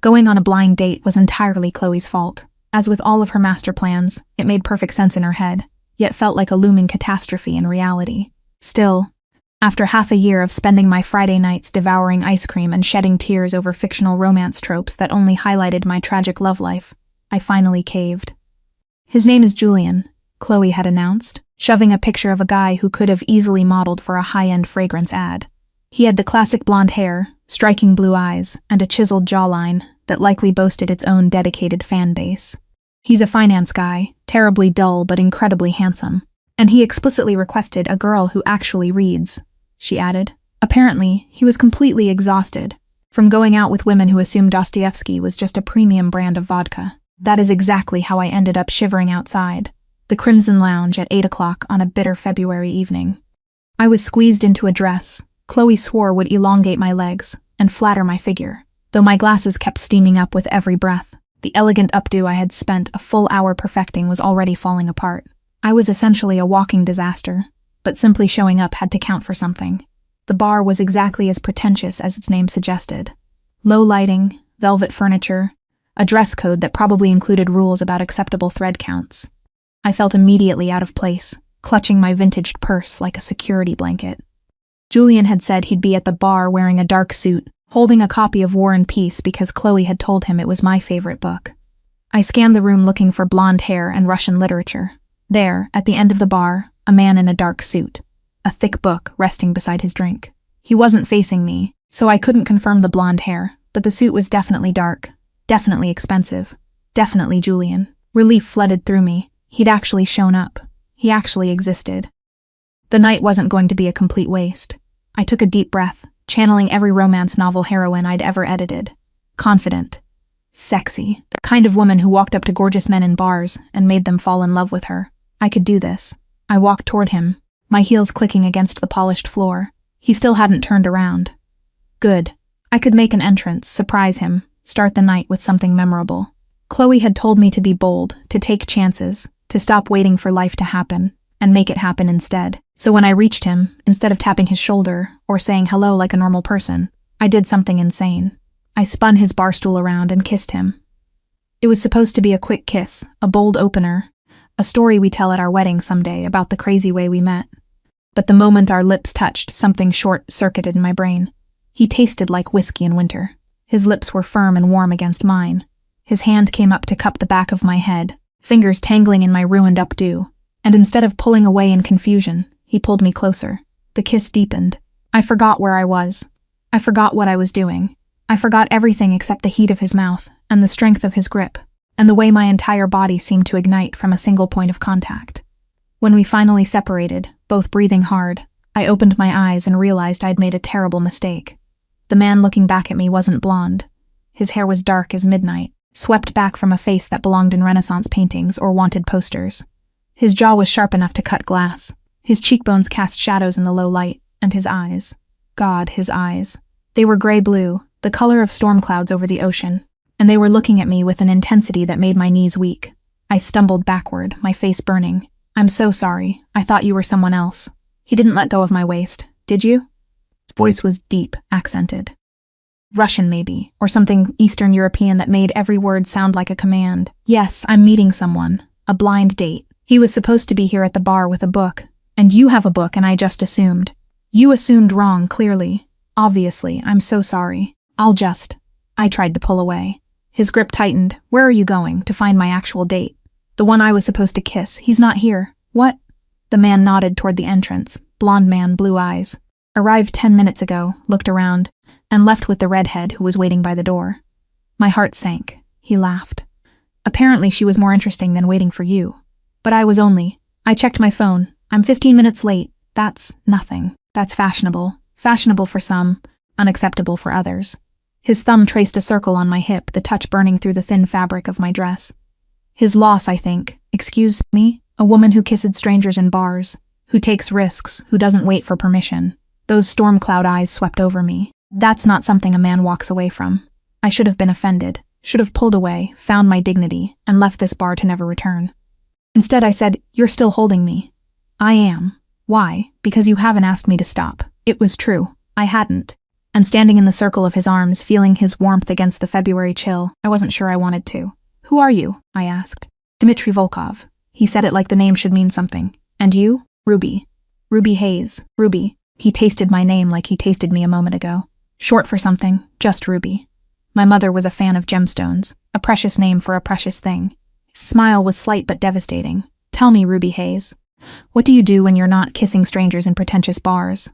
Going on a blind date was entirely Chloe's fault. As with all of her master plans, it made perfect sense in her head, yet felt like a looming catastrophe in reality. Still, after half a year of spending my Friday nights devouring ice cream and shedding tears over fictional romance tropes that only highlighted my tragic love life, I finally caved. "His name is Julian," Chloe had announced, shoving a picture of a guy who could have easily modeled for a high-end fragrance ad. He had the classic blonde hair, striking blue eyes, and a chiseled jawline that likely boasted its own dedicated fan base. "He's a finance guy, terribly dull but incredibly handsome. And he explicitly requested a girl who actually reads," she added. Apparently, he was completely exhausted from going out with women who assumed Dostoevsky was just a premium brand of vodka. That is exactly how I ended up shivering outside the Crimson Lounge at 8 o'clock on a bitter February evening. I was squeezed into a dress Chloe swore would elongate my legs and flatter my figure, though my glasses kept steaming up with every breath. The elegant updo I had spent a full hour perfecting was already falling apart. I was essentially a walking disaster, but simply showing up had to count for something. The bar was exactly as pretentious as its name suggested. Low lighting, velvet furniture, a dress code that probably included rules about acceptable thread counts. I felt immediately out of place, clutching my vintaged purse like a security blanket. Julian had said he'd be at the bar wearing a dark suit, holding a copy of War and Peace because Chloe had told him it was my favorite book. I scanned the room looking for blonde hair and Russian literature. There, at the end of the bar, a man in a dark suit, a thick book resting beside his drink. He wasn't facing me, so I couldn't confirm the blonde hair, but the suit was definitely dark, definitely expensive, definitely Julian. Relief flooded through me. He'd actually shown up. He actually existed. The night wasn't going to be a complete waste. I took a deep breath, channeling every romance novel heroine I'd ever edited. Confident. Sexy. The kind of woman who walked up to gorgeous men in bars and made them fall in love with her. I could do this. I walked toward him, my heels clicking against the polished floor. He still hadn't turned around. Good. I could make an entrance, surprise him, start the night with something memorable. Chloe had told me to be bold, to take chances, to stop waiting for life to happen, and make it happen instead. So when I reached him, instead of tapping his shoulder or saying hello like a normal person, I did something insane. I spun his bar stool around and kissed him. It was supposed to be a quick kiss, a bold opener, a story we tell at our wedding someday about the crazy way we met. But the moment our lips touched, something short-circuited in my brain. He tasted like whiskey in winter. His lips were firm and warm against mine. His hand came up to cup the back of my head, fingers tangling in my ruined updo, and instead of pulling away in confusion, he pulled me closer. The kiss deepened. I forgot where I was. I forgot what I was doing. I forgot everything except the heat of his mouth, and the strength of his grip, and the way my entire body seemed to ignite from a single point of contact. When we finally separated, both breathing hard, I opened my eyes and realized I'd made a terrible mistake. The man looking back at me wasn't blonde. His hair was dark as midnight, swept back from a face that belonged in Renaissance paintings or wanted posters. His jaw was sharp enough to cut glass. His cheekbones cast shadows in the low light, and his eyes. God, his eyes. They were gray-blue, the color of storm clouds over the ocean, and they were looking at me with an intensity that made my knees weak. I stumbled backward, my face burning. "I'm so sorry. I thought you were someone else." He didn't let go of my waist. "Did you?" His voice was deep, accented. Russian maybe, or something Eastern European that made every word sound like a command. "Yes, I'm meeting someone. A blind date. He was supposed to be here at the bar with a book. And you have a book and I just assumed. You assumed wrong, clearly. Obviously, I'm so sorry. I tried to pull away. His grip tightened. "Where are you going? To find my actual date? The one I was supposed to kiss. He's not here." "What?" The man nodded toward the entrance. Blonde man, blue eyes. "Arrived 10 minutes ago," looked around, and left with the redhead who was waiting by the door. My heart sank. He laughed. "Apparently she was more interesting than waiting for you. But I checked my phone. I'm 15 minutes late. That's nothing. That's fashionable. Fashionable for some, unacceptable for others." His thumb traced a circle on my hip, the touch burning through the thin fabric of my dress. "His loss, I think. Excuse me? A woman who kisses strangers in bars, who takes risks, who doesn't wait for permission." Those storm cloud eyes swept over me. That's not something a man walks away from. I should have been offended, should have pulled away, found my dignity, and left this bar to never return. Instead I said, "You're still holding me." "I am." "Why?" "Because you haven't asked me to stop." It was true. I hadn't. and standing in the circle of his arms, feeling his warmth against the February chill, I wasn't sure I wanted to. "Who are you?" I asked. "Dmitry Volkov." He said it like the name should mean something. "And you?" "Ruby. Ruby Hayes. Ruby." He tasted my name like he tasted me a moment ago. Short for something, just Ruby. My mother was a fan of gemstones, a precious name for a precious thing. His smile was slight but devastating. "Tell me, Ruby Hayes, what do you do when you're not kissing strangers in pretentious bars?"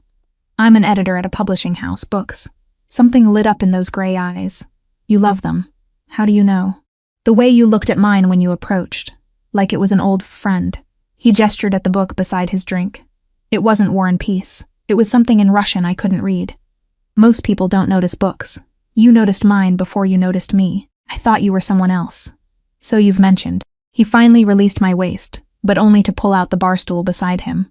"I'm an editor at a publishing house, books." Something lit up in those gray eyes. "You love them. How do you know?" "The way you looked at mine when you approached, like it was an old friend." He gestured at the book beside his drink. It wasn't War and Peace. It was something in Russian I couldn't read. "Most people don't notice books. You noticed mine before you noticed me. I thought you were someone else." "So you've mentioned." He finally released my waist, but only to pull out the bar stool beside him.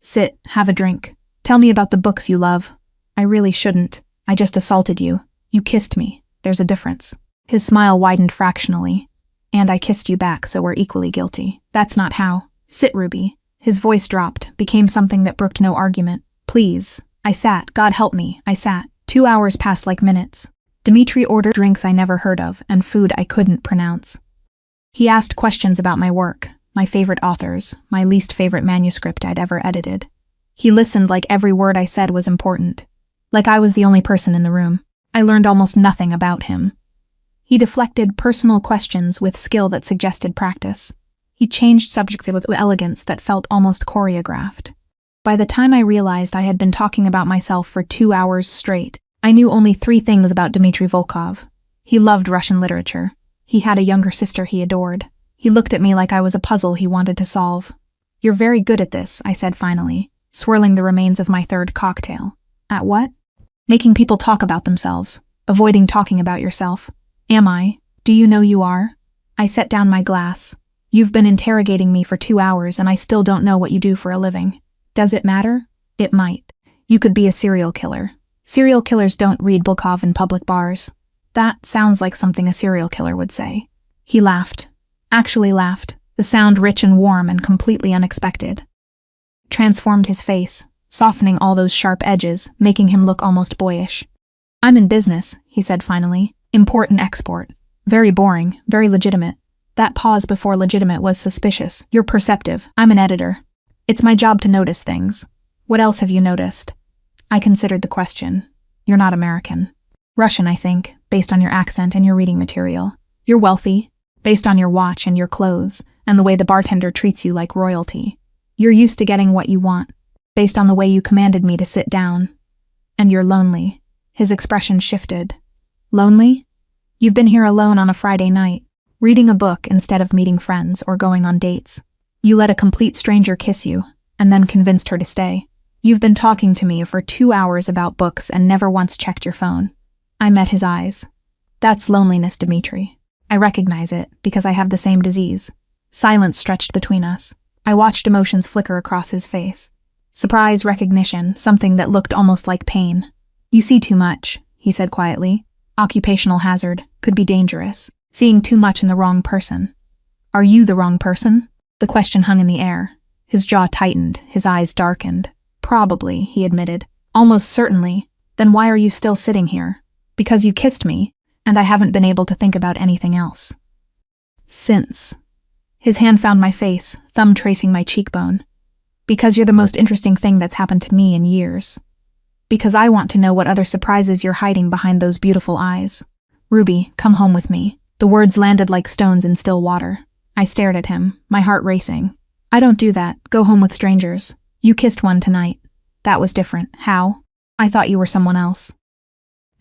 "Sit, have a drink. Tell me about the books you love." "I really shouldn't. I just assaulted you. You kissed me. There's a difference." His smile widened fractionally. "And I kissed you back, so we're equally guilty." "That's not how." "Sit, Ruby." His voice dropped, became something that brooked no argument. "Please." I sat. God help me, I sat. 2 hours passed like minutes. Dmitry ordered drinks I never heard of and food I couldn't pronounce. He asked questions about my work, my favorite authors, my least favorite manuscript I'd ever edited. He listened like every word I said was important, like I was the only person in the room. I learned almost nothing about him. He deflected personal questions with skill that suggested practice. He changed subjects with elegance that felt almost choreographed. By the time I realized I had been talking about myself for 2 hours straight, I knew only 3 things about Dmitry Volkov. He loved Russian literature. He had a younger sister he adored. He looked at me like I was a puzzle he wanted to solve. "You're very good at this," I said finally, swirling the remains of my 3rd cocktail. "At what?" "Making people talk about themselves, avoiding talking about yourself." "Am I? Do you know you are?" I set down my glass. "You've been interrogating me for 2 hours and I still don't know what you do for a living. Does it matter?" "It might. You could be a serial killer. Serial killers don't read Volkov in public bars." "That sounds like something a serial killer would say." He laughed. Actually laughed, the sound rich and warm and completely unexpected. Transformed his face, softening all those sharp edges, making him look almost boyish. "I'm in business," he said finally. "Import and export. Very boring, very legitimate." That pause before legitimate was suspicious. "You're perceptive. I'm an editor. It's my job to notice things. What else have you noticed?" I considered the question. "You're not American." "Russian, I think, based on your accent and your reading material. You're wealthy, based on your watch and your clothes, and the way the bartender treats you like royalty. You're used to getting what you want, based on the way you commanded me to sit down. And you're lonely." His expression shifted. "Lonely? You've been here alone on a Friday night, reading a book instead of meeting friends or going on dates. You let a complete stranger kiss you, and then convinced her to stay. You've been talking to me for 2 hours about books and never once checked your phone." I met his eyes. "That's loneliness, Dmitry. I recognize it, because I have the same disease." Silence stretched between us. I watched emotions flicker across his face. Surprise, recognition, something that looked almost like pain. "You see too much," he said quietly. "Occupational hazard, could be dangerous. Seeing too much in the wrong person." "Are you the wrong person?" The question hung in the air. His jaw tightened, his eyes darkened. "Probably," he admitted. "Almost certainly. Then why are you still sitting here?" "Because you kissed me, and I haven't been able to think about anything else." "Since." His hand found my face, thumb tracing my cheekbone. "Because you're the most interesting thing that's happened to me in years. Because I want to know what other surprises you're hiding behind those beautiful eyes. Ruby, come home with me." The words landed like stones in still water. I stared at him, my heart racing. "I don't do that, go home with strangers. You kissed one tonight. That was different. How? I thought you were someone else.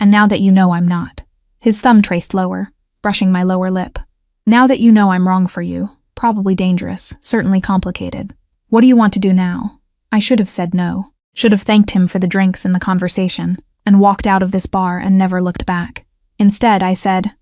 And now that you know I'm not." His thumb traced lower, brushing my lower lip. "Now that you know I'm wrong for you, probably dangerous, certainly complicated. What do you want to do now?" I should have said no, should have thanked him for the drinks and the conversation, and walked out of this bar and never looked back. Instead, I said,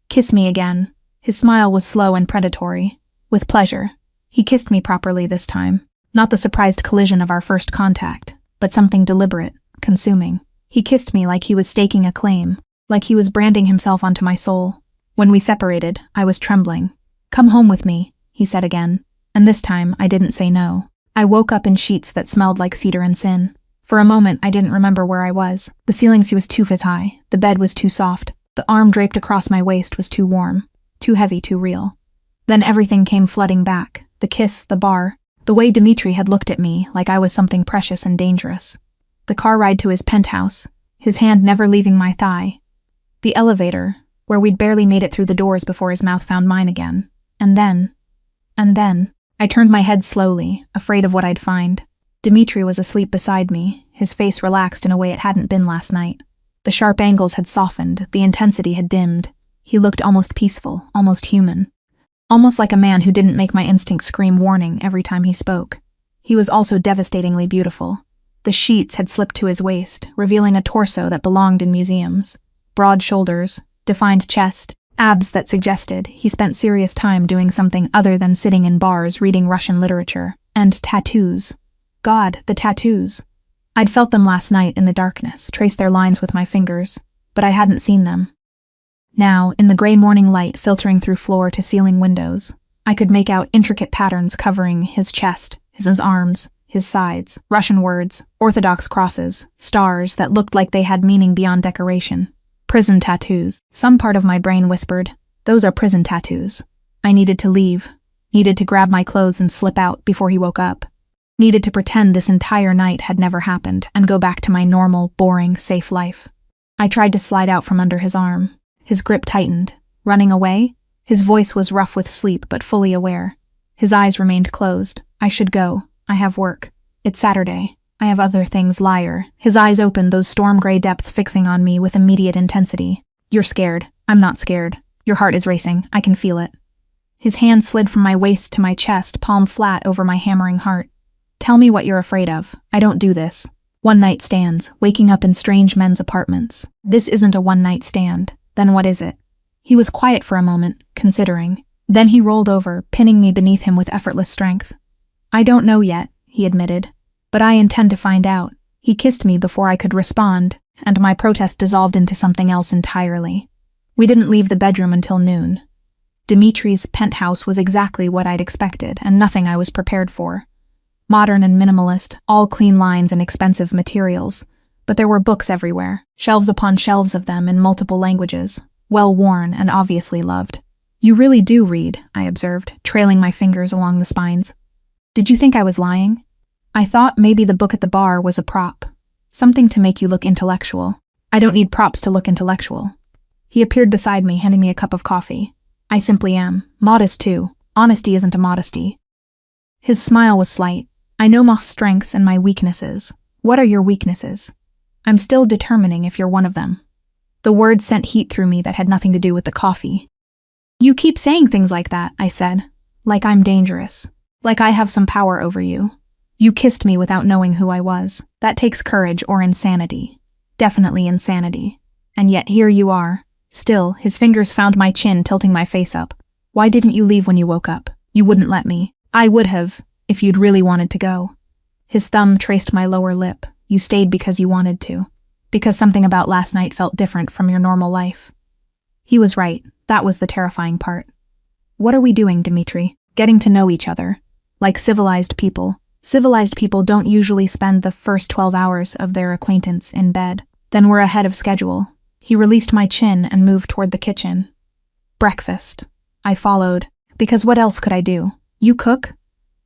"Kiss me again." His smile was slow and predatory. "With pleasure." He kissed me properly this time. Not the surprised collision of our first contact, but something deliberate, consuming. He kissed me like he was staking a claim, like he was branding himself onto my soul. When we separated, I was trembling. "Come home with me," he said again, and this time I didn't say no. I woke up in sheets that smelled like cedar and sin. For a moment, I didn't remember where I was. The ceiling was 2 feet high. The bed was too soft. The arm draped across my waist was too warm. Too heavy, too real. Then everything came flooding back. The kiss, the bar, the way Dimitri had looked at me like I was something precious and dangerous. The car ride to his penthouse, his hand never leaving my thigh. The elevator, where we'd barely made it through the doors before his mouth found mine again. And then, I turned my head slowly, afraid of what I'd find. Dimitri was asleep beside me, his face relaxed in a way it hadn't been last night. The sharp angles had softened, the intensity had dimmed. He looked almost peaceful, almost human. Almost like a man who didn't make my instincts scream warning every time he spoke. He was also devastatingly beautiful. The sheets had slipped to his waist, revealing a torso that belonged in museums. Broad shoulders, defined chest, abs that suggested he spent serious time doing something other than sitting in bars reading Russian literature. And tattoos. God, the tattoos. I'd felt them last night in the darkness, traced their lines with my fingers, but I hadn't seen them. Now, in the gray morning light filtering through floor-to-ceiling windows, I could make out intricate patterns covering his chest, his arms, his sides, Russian words, Orthodox crosses, stars that looked like they had meaning beyond decoration. Prison tattoos. Some part of my brain whispered, those are prison tattoos. I needed to leave, needed to grab my clothes and slip out before he woke up, needed to pretend this entire night had never happened and go back to my normal, boring, safe life. I tried to slide out from under his arm. His grip tightened. Running away? His voice was rough with sleep but fully aware. His eyes remained closed. I should go. I have work. It's Saturday. I have other things, liar. His eyes opened, those storm-gray depths fixing on me with immediate intensity. You're scared. I'm not scared. Your heart is racing. I can feel it. His hand slid from my waist to my chest, palm flat over my hammering heart. Tell me what you're afraid of. I don't do this. One-night stands, waking up in strange men's apartments. This isn't a one-night stand. Then what is it? He was quiet for a moment, considering. Then he rolled over, pinning me beneath him with effortless strength. I don't know yet, he admitted. But I intend to find out. He kissed me before I could respond, and my protest dissolved into something else entirely. We didn't leave the bedroom until noon. Dimitri's penthouse was exactly what I'd expected, and nothing I was prepared for. Modern and minimalist, all clean lines and expensive materials. But there were books everywhere, shelves upon shelves of them in multiple languages, well-worn and obviously loved. You really do read, I observed, trailing my fingers along the spines. Did you think I was lying? I thought maybe the book at the bar was a prop. Something to make you look intellectual. I don't need props to look intellectual. He appeared beside me, handing me a cup of coffee. I simply am. Modest, too. Honesty isn't a modesty. His smile was slight. I know my strengths and my weaknesses. What are your weaknesses? I'm still determining if you're one of them. The words sent heat through me that had nothing to do with the coffee. You keep saying things like that, I said. Like I'm dangerous. Like I have some power over you. You kissed me without knowing who I was. That takes courage or insanity. Definitely insanity. And yet here you are. Still, his fingers found my chin, tilting my face up. Why didn't you leave when you woke up? You wouldn't let me. I would have, if you'd really wanted to go. His thumb traced my lower lip. You stayed because you wanted to. Because something about last night felt different from your normal life. He was right. That was the terrifying part. What are we doing, Dimitri? Getting to know each other. Like civilized people. Civilized people don't usually spend the first 12 hours of their acquaintance in bed. Then we're ahead of schedule. He released my chin and moved toward the kitchen. Breakfast. I followed. Because what else could I do? You cook?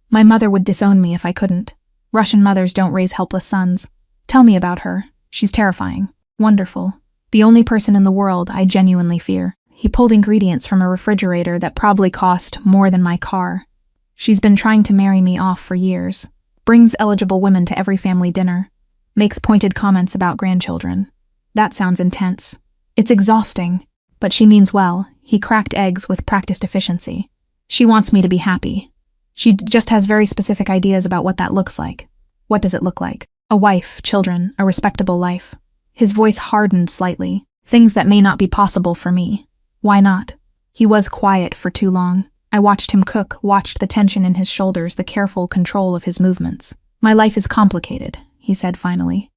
My mother would disown me if I couldn't. Russian mothers don't raise helpless sons. Tell me about her. She's terrifying. Wonderful. The only person in the world I genuinely fear. He pulled ingredients from a refrigerator that probably cost more than my car. She's been trying to marry me off for years. Brings eligible women to every family dinner. Makes pointed comments about grandchildren. That sounds intense. It's exhausting. But she means well. He cracked eggs with practiced efficiency. She wants me to be happy. She just has very specific ideas about what that looks like. What does it look like? A wife, children, a respectable life. His voice hardened slightly. Things that may not be possible for me. Why not? He was quiet for too long. I watched him cook, watched the tension in his shoulders, the careful control of his movements. My life is complicated, he said finally.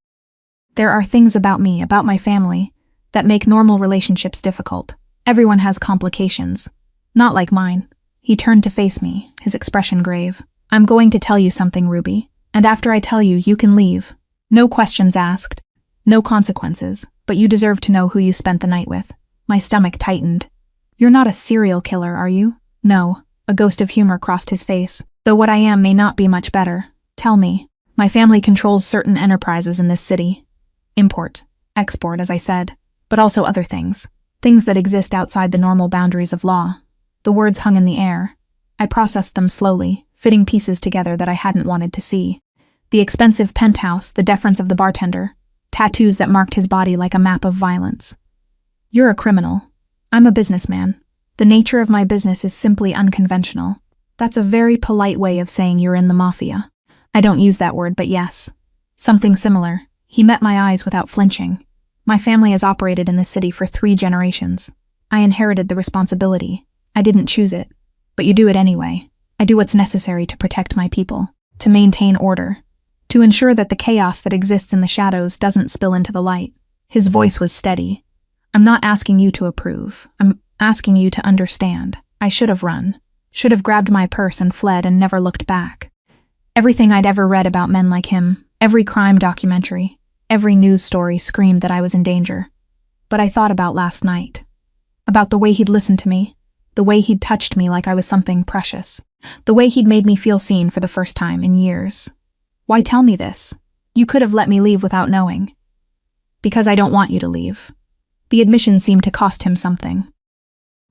There are things about me, about my family, that make normal relationships difficult. Everyone has complications. Not like mine. He turned to face me, his expression grave. I'm going to tell you something, Ruby. And after I tell you, you can leave. No questions asked, no consequences, but you deserve to know who you spent the night with. My stomach tightened. You're not a serial killer, are you? No. A ghost of humor crossed his face. Though what I am may not be much better. Tell me. My family controls certain enterprises in this city. Import, export, as I said, but also other things. Things that exist outside the normal boundaries of law. The words hung in the air. I processed them slowly, fitting pieces together that I hadn't wanted to see. The expensive penthouse, the deference of the bartender, tattoos that marked his body like a map of violence. You're a criminal. I'm a businessman. The nature of my business is simply unconventional. That's a very polite way of saying you're in the Mafia. I don't use that word, but yes. Something similar. He met my eyes without flinching. My family has operated in this city for 3 generations. I inherited the responsibility. I didn't choose it. But you do it anyway. I do what's necessary to protect my people, to maintain order, to ensure that the chaos that exists in the shadows doesn't spill into the light. His voice was steady. I'm not asking you to approve. I'm asking you to understand. I should have run. Should have grabbed my purse and fled and never looked back. Everything I'd ever read about men like him, every crime documentary, every news story screamed that I was in danger. But I thought about last night. About the way he'd listened to me, the way he'd touched me like I was something precious, the way he'd made me feel seen for the first time in years. Why tell me this? You could have let me leave without knowing. Because I don't want you to leave. The admission seemed to cost him something.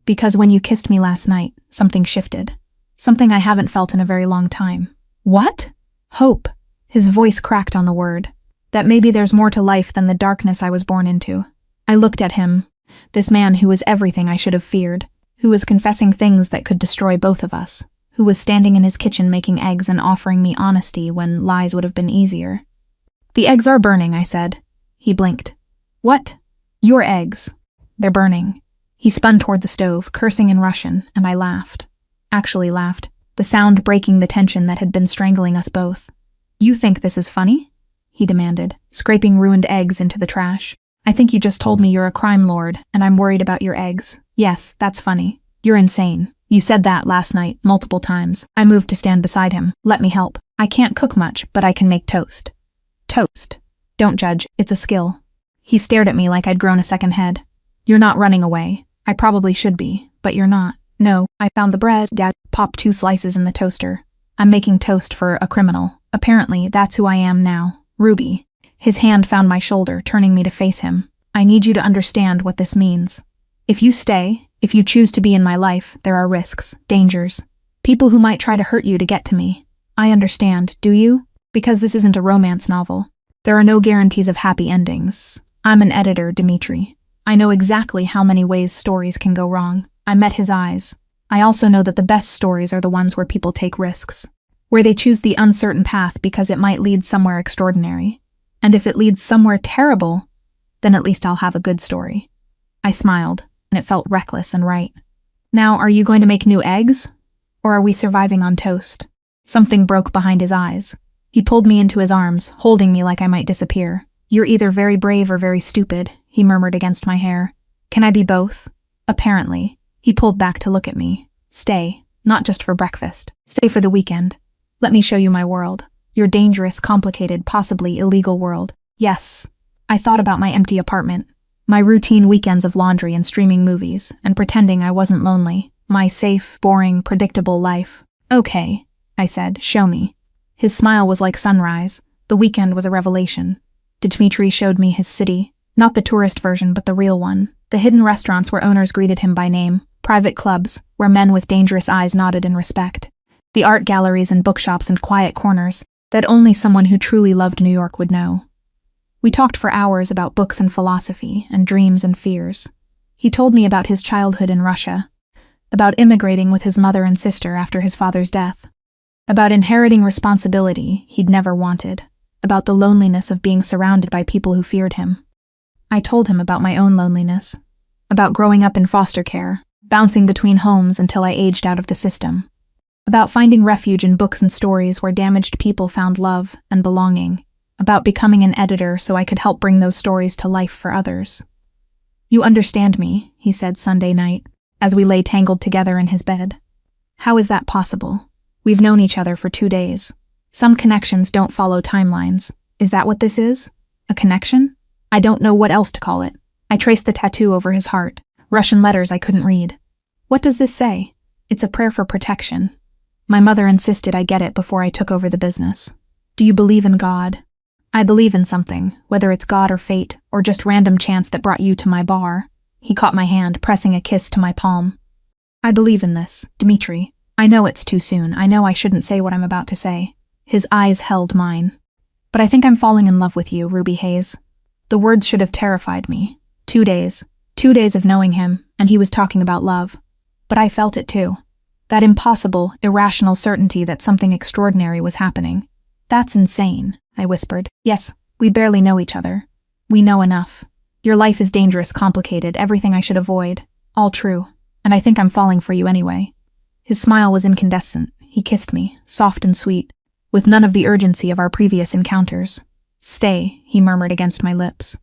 Because when you kissed me last night, something shifted. Something I haven't felt in a very long time. What? Hope. His voice cracked on the word. That maybe there's more to life than the darkness I was born into. I looked at him, this man who was everything I should have feared, who was confessing things that could destroy both of us, who was standing in his kitchen making eggs and offering me honesty when lies would have been easier. The eggs are burning, I said. He blinked. What? Your eggs. They're burning. He spun toward the stove, cursing in Russian, and I laughed. Actually laughed, the sound breaking the tension that had been strangling us both. You think this is funny? He demanded, scraping ruined eggs into the trash. I think you just told me you're a crime lord, and I'm worried about your eggs. Yes, that's funny. You're insane. You said that last night, multiple times. I moved to stand beside him. Let me help. I can't cook much, but I can make toast. Toast. Don't judge, it's a skill. He stared at me like I'd grown a second head. You're not running away. I probably should be, but you're not. No, I found the bread. Dad popped 2 slices in the toaster. I'm making toast for a criminal. Apparently, that's who I am now. Ruby. His hand found my shoulder, turning me to face him. I need you to understand what this means. If you stay, if you choose to be in my life, there are risks, dangers, people who might try to hurt you to get to me. I understand, do you? Because this isn't a romance novel. There are no guarantees of happy endings. I'm an editor, Dimitri. I know exactly how many ways stories can go wrong. I met his eyes. I also know that the best stories are the ones where people take risks, where they choose the uncertain path because it might lead somewhere extraordinary. And if it leads somewhere terrible, then at least I'll have a good story. I smiled, and it felt reckless and right. Now, are you going to make new eggs? Or are we surviving on toast? Something broke behind his eyes. He pulled me into his arms, holding me like I might disappear. You're either very brave or very stupid, he murmured against my hair. Can I be both? Apparently. He pulled back to look at me. Stay, not just for breakfast. Stay for the weekend. Let me show you my world. Your dangerous, complicated, possibly illegal world. Yes. I thought about my empty apartment, my routine weekends of laundry and streaming movies, and pretending I wasn't lonely. My safe, boring, predictable life. Okay, I said, show me. His smile was like sunrise. The weekend was a revelation. Dmitri showed me his city, not the tourist version but the real one. The hidden restaurants where owners greeted him by name, private clubs where men with dangerous eyes nodded in respect, the art galleries and bookshops and quiet corners that only someone who truly loved New York would know. We talked for hours about books and philosophy and dreams and fears. He told me about his childhood in Russia, about immigrating with his mother and sister after his father's death, about inheriting responsibility he'd never wanted, about the loneliness of being surrounded by people who feared him. I told him about my own loneliness, about growing up in foster care, bouncing between homes until I aged out of the system, about finding refuge in books and stories where damaged people found love and belonging, about becoming an editor so I could help bring those stories to life for others. You understand me, he said Sunday night, as we lay tangled together in his bed. How is that possible? We've known each other for 2 days. Some connections don't follow timelines. Is that what this is? A connection? I don't know what else to call it. I traced the tattoo over his heart, Russian letters I couldn't read. What does this say? It's a prayer for protection. My mother insisted I get it before I took over the business. Do you believe in God? I believe in something, whether it's God or fate, or just random chance that brought you to my bar. He caught my hand, pressing a kiss to my palm. I believe in this, Dmitri. I know it's too soon. I know I shouldn't say what I'm about to say. His eyes held mine. But I think I'm falling in love with you, Ruby Hayes. The words should have terrified me. 2 days. 2 days of knowing him, and he was talking about love. But I felt it too. That impossible, irrational certainty that something extraordinary was happening. That's insane, I whispered. Yes, we barely know each other. We know enough. Your life is dangerous, complicated, everything I should avoid. All true. And I think I'm falling for you anyway. His smile was incandescent. He kissed me, soft and sweet, with none of the urgency of our previous encounters. Stay, he murmured against my lips.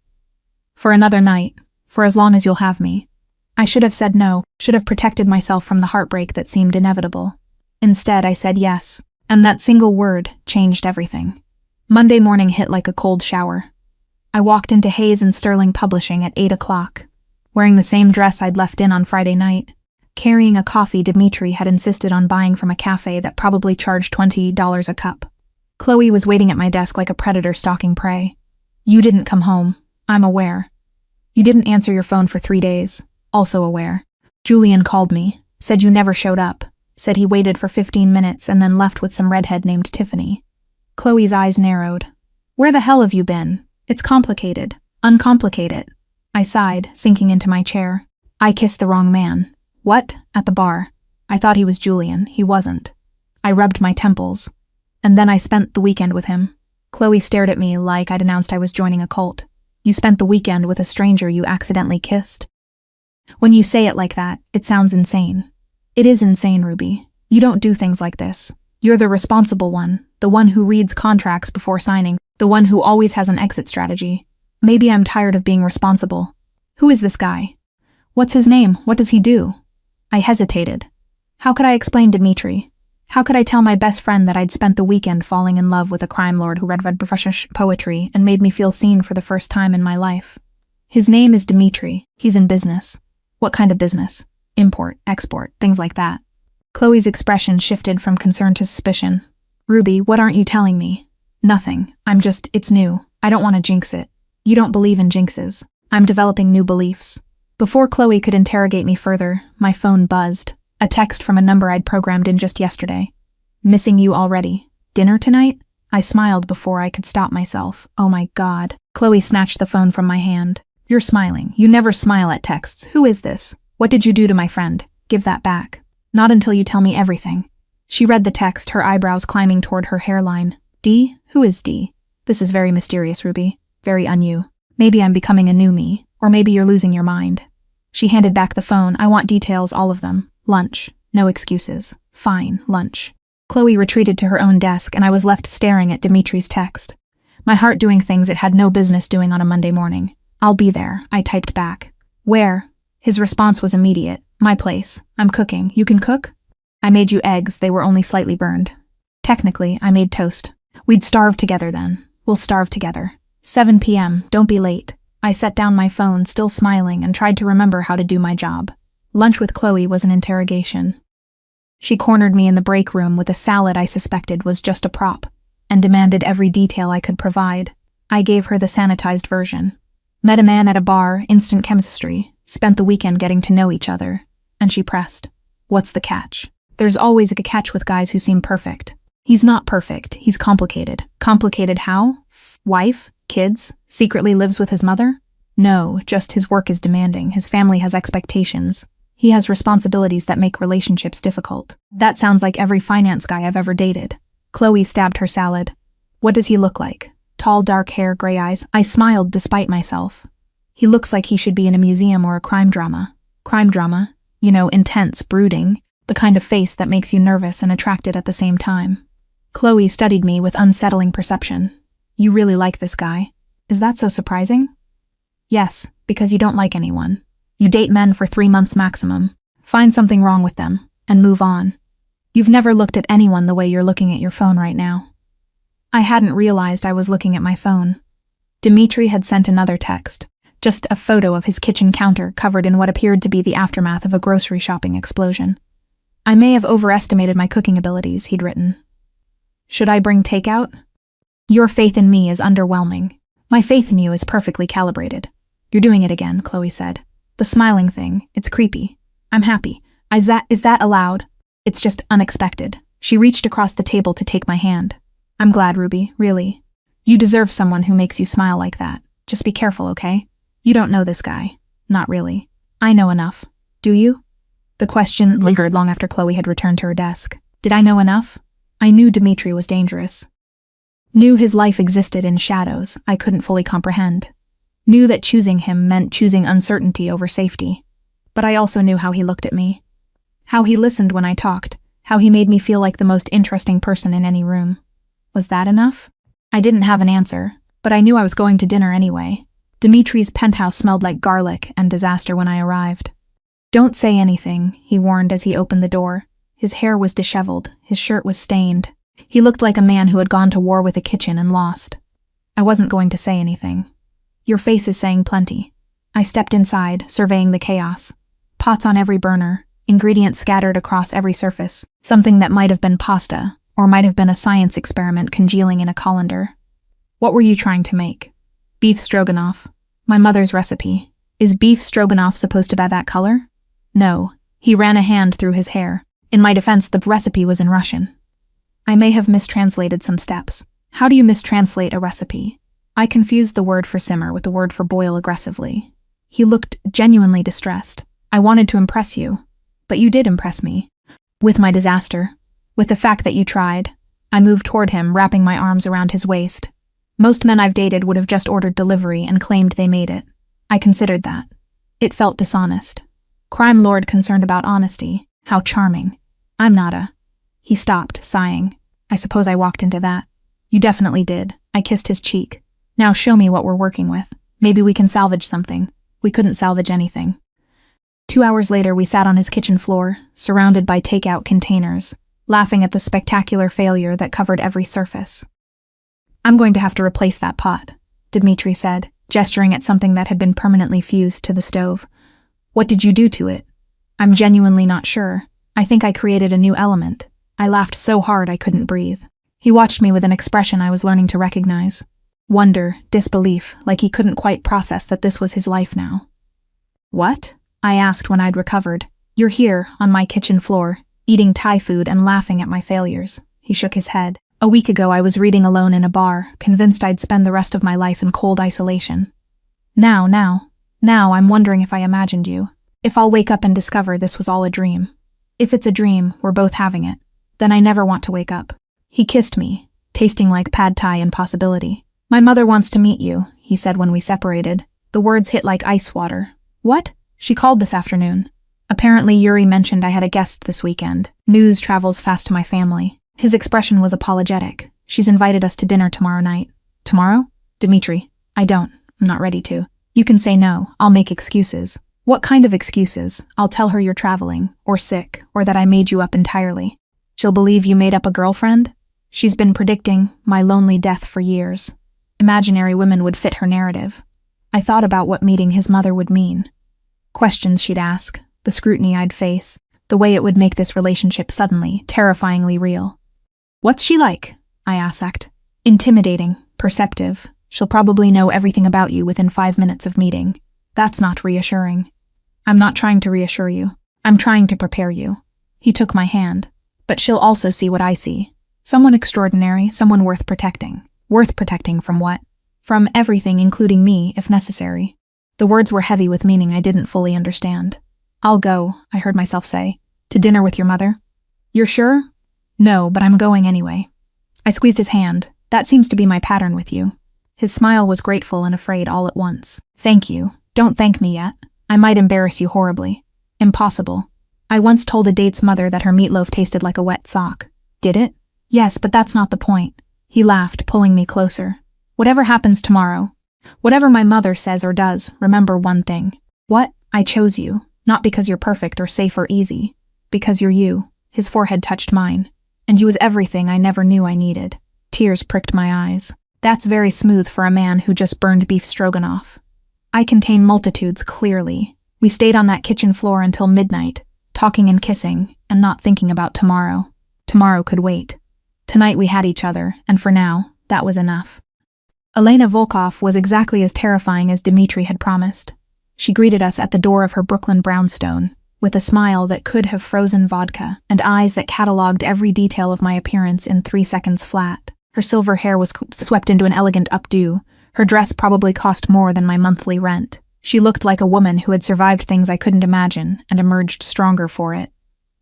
For another night, for as long as you'll have me. I should have said no, should have protected myself from the heartbreak that seemed inevitable. Instead, I said yes, and that single word changed everything. Monday morning hit like a cold shower. I walked into Hayes and Sterling Publishing at 8 o'clock, wearing the same dress I'd left in on Friday night, carrying a coffee Dmitri had insisted on buying from a cafe that probably charged $20 a cup. Chloe was waiting at my desk like a predator stalking prey. You didn't come home. I'm aware. You didn't answer your phone for 3 days. Also aware. Julian called me, said you never showed up, said he waited for 15 minutes and then left with some redhead named Tiffany. Chloe's eyes narrowed. Where the hell have you been? It's complicated. Uncomplicate it. I sighed, sinking into my chair. I kissed the wrong man. What? At the bar. I thought he was Julian. He wasn't. I rubbed my temples. And then I spent the weekend with him. Chloe stared at me like I'd announced I was joining a cult. You spent the weekend with a stranger you accidentally kissed? When you say it like that, it sounds insane. It is insane, Ruby. You don't do things like this. You're the responsible one, the one who reads contracts before signing, the one who always has an exit strategy. Maybe I'm tired of being responsible. Who is this guy? What's his name? What does he do? I hesitated. How could I explain Dmitri? How could I tell my best friend that I'd spent the weekend falling in love with a crime lord who read poetry and made me feel seen for the first time in my life? His name is Dmitri. He's in business. What kind of business? Import, export, things like that. Chloe's expression shifted from concern to suspicion. Ruby, what aren't you telling me? Nothing. It's new. I don't want to jinx it. You don't believe in jinxes. I'm developing new beliefs. Before Chloe could interrogate me further, my phone buzzed. A text from a number I'd programmed in just yesterday. Missing you already. Dinner tonight? I smiled before I could stop myself. Oh my God. Chloe snatched the phone from my hand. You're smiling. You never smile at texts. Who is this? What did you do to my friend? Give that back. Not until you tell me everything. She read the text, her eyebrows climbing toward her hairline. D? Who is D? This is very mysterious, Ruby. Very un-you. Maybe I'm becoming a new me, or maybe you're losing your mind. She handed back the phone. I want details, all of them. Lunch. No excuses. Fine, lunch. Chloe retreated to her own desk, and I was left staring at Dimitri's text. My heart doing things it had no business doing on a Monday morning. I'll be there, I typed back. Where? His response was immediate. My place. I'm cooking. You can cook? I made you eggs. They were only slightly burned. Technically, I made toast. We'd starve together then. We'll starve together. 7 p.m. Don't be late. I set down my phone, still smiling, and tried to remember how to do my job. Lunch with Chloe was an interrogation. She cornered me in the break room with a salad I suspected was just a prop, and demanded every detail I could provide. I gave her the sanitized version. Met a man at a bar, instant chemistry, spent the weekend getting to know each other, and she pressed. What's the catch? There's always a catch with guys who seem perfect. He's not perfect, he's complicated. Complicated how? Wife? Kids? Secretly lives with his mother? No, just his work is demanding, his family has expectations. He has responsibilities that make relationships difficult. That sounds like every finance guy I've ever dated. Chloe stabbed her salad. What does he look like? Tall, dark hair, gray eyes. I smiled despite myself. He looks like he should be in a museum or a crime drama. Crime drama? You know, intense, brooding. The kind of face that makes you nervous and attracted at the same time. Chloe studied me with unsettling perception. You really like this guy. Is that so surprising? Yes, because you don't like anyone. You date men for 3 months maximum, find something wrong with them, and move on. You've never looked at anyone the way you're looking at your phone right now. I hadn't realized I was looking at my phone. Dmitri had sent another text, just a photo of his kitchen counter covered in what appeared to be the aftermath of a grocery shopping explosion. I may have overestimated my cooking abilities, he'd written. Should I bring takeout? Your faith in me is underwhelming. My faith in you is perfectly calibrated. You're doing it again, Chloe said. The smiling thing, it's creepy. I'm happy. Is that allowed? It's just unexpected. She reached across the table to take my hand. I'm glad, Ruby, really. You deserve someone who makes you smile like that. Just be careful, okay? You don't know this guy. Not really. I know enough. Do you? The question lingered long after Chloe had returned to her desk. Did I know enough? I knew Dmitri was dangerous. Knew his life existed in shadows I couldn't fully comprehend. Knew that choosing him meant choosing uncertainty over safety. But I also knew how he looked at me. How he listened when I talked. How he made me feel like the most interesting person in any room. Was that enough? I didn't have an answer, but I knew I was going to dinner anyway. Dimitri's penthouse smelled like garlic and disaster when I arrived. Don't say anything, he warned as he opened the door. His hair was disheveled, his shirt was stained. He looked like a man who had gone to war with a kitchen and lost. I wasn't going to say anything. Your face is saying plenty. I stepped inside, surveying the chaos. Pots on every burner, ingredients scattered across every surface. Something that might have been pasta, or might have been a science experiment congealing in a colander. What were you trying to make? Beef stroganoff. My mother's recipe. Is beef stroganoff supposed to be that color? No. He ran a hand through his hair. In my defense, the recipe was in Russian. I may have mistranslated some steps. How do you mistranslate a recipe? I confused the word for simmer with the word for boil aggressively. He looked genuinely distressed. I wanted to impress you. But you did impress me. With my disaster. With the fact that you tried. I moved toward him, wrapping my arms around his waist. Most men I've dated would have just ordered delivery and claimed they made it. I considered that. It felt dishonest. Crime lord concerned about honesty. How charming. I'm not a... He stopped, sighing. I suppose I walked into that. You definitely did. I kissed his cheek. Now show me what we're working with. Maybe we can salvage something. We couldn't salvage anything. 2 hours later, we sat on his kitchen floor, surrounded by takeout containers, laughing at the spectacular failure that covered every surface. I'm going to have to replace that pot, Dmitri said, gesturing at something that had been permanently fused to the stove. What did you do to it? I'm genuinely not sure. I think I created a new element. I laughed so hard I couldn't breathe. He watched me with an expression I was learning to recognize. Wonder, disbelief, like he couldn't quite process that this was his life now. What? I asked when I'd recovered. You're here, on my kitchen floor, eating Thai food and laughing at my failures. He shook his head. A week ago I was reading alone in a bar, convinced I'd spend the rest of my life in cold isolation. Now I'm wondering if I imagined you. If I'll wake up and discover this was all a dream. If it's a dream, we're both having it. Then I never want to wake up. He kissed me, tasting like pad thai and possibility. My mother wants to meet you, he said when we separated. The words hit like ice water. What? She called this afternoon. Apparently Yuri mentioned I had a guest this weekend. News travels fast to my family. His expression was apologetic. She's invited us to dinner tomorrow night. Tomorrow? Dmitri, I'm not ready to. You can say no, I'll make excuses. What kind of excuses? I'll tell her you're traveling, or sick, or that I made you up entirely. She'll believe you made up a girlfriend? She's been predicting my lonely death for years. Imaginary women would fit her narrative. I thought about what meeting his mother would mean. Questions she'd ask, the scrutiny I'd face, the way it would make this relationship suddenly, terrifyingly real. What's she like? I asked. Intimidating, perceptive. She'll probably know everything about you within 5 minutes of meeting. That's not reassuring. I'm not trying to reassure you. I'm trying to prepare you. He took my hand. But she'll also see what I see. Someone extraordinary, someone worth protecting. Worth protecting from what? From everything, including me, if necessary. The words were heavy with meaning I didn't fully understand. I'll go, I heard myself say. To dinner with your mother? You're sure? No, but I'm going anyway. I squeezed his hand. That seems to be my pattern with you. His smile was grateful and afraid all at once. Thank you. Don't thank me yet. I might embarrass you horribly. Impossible. I once told a date's mother that her meatloaf tasted like a wet sock. Did it? Yes, but that's not the point. He laughed, pulling me closer. Whatever happens tomorrow, whatever my mother says or does, remember one thing. What? I chose you. Not because you're perfect or safe or easy. Because you're you. His forehead touched mine. And you was everything I never knew I needed. Tears pricked my eyes. That's very smooth for a man who just burned beef stroganoff. I contain multitudes, clearly. We stayed on that kitchen floor until midnight, talking and kissing, and not thinking about tomorrow. Tomorrow could wait. Tonight we had each other, and for now, that was enough. Elena Volkov was exactly as terrifying as Dmitri had promised. She greeted us at the door of her Brooklyn brownstone, with a smile that could have frozen vodka, and eyes that catalogued every detail of my appearance in 3 seconds flat. Her silver hair was swept into an elegant updo. Her dress probably cost more than my monthly rent. She looked like a woman who had survived things I couldn't imagine and emerged stronger for it.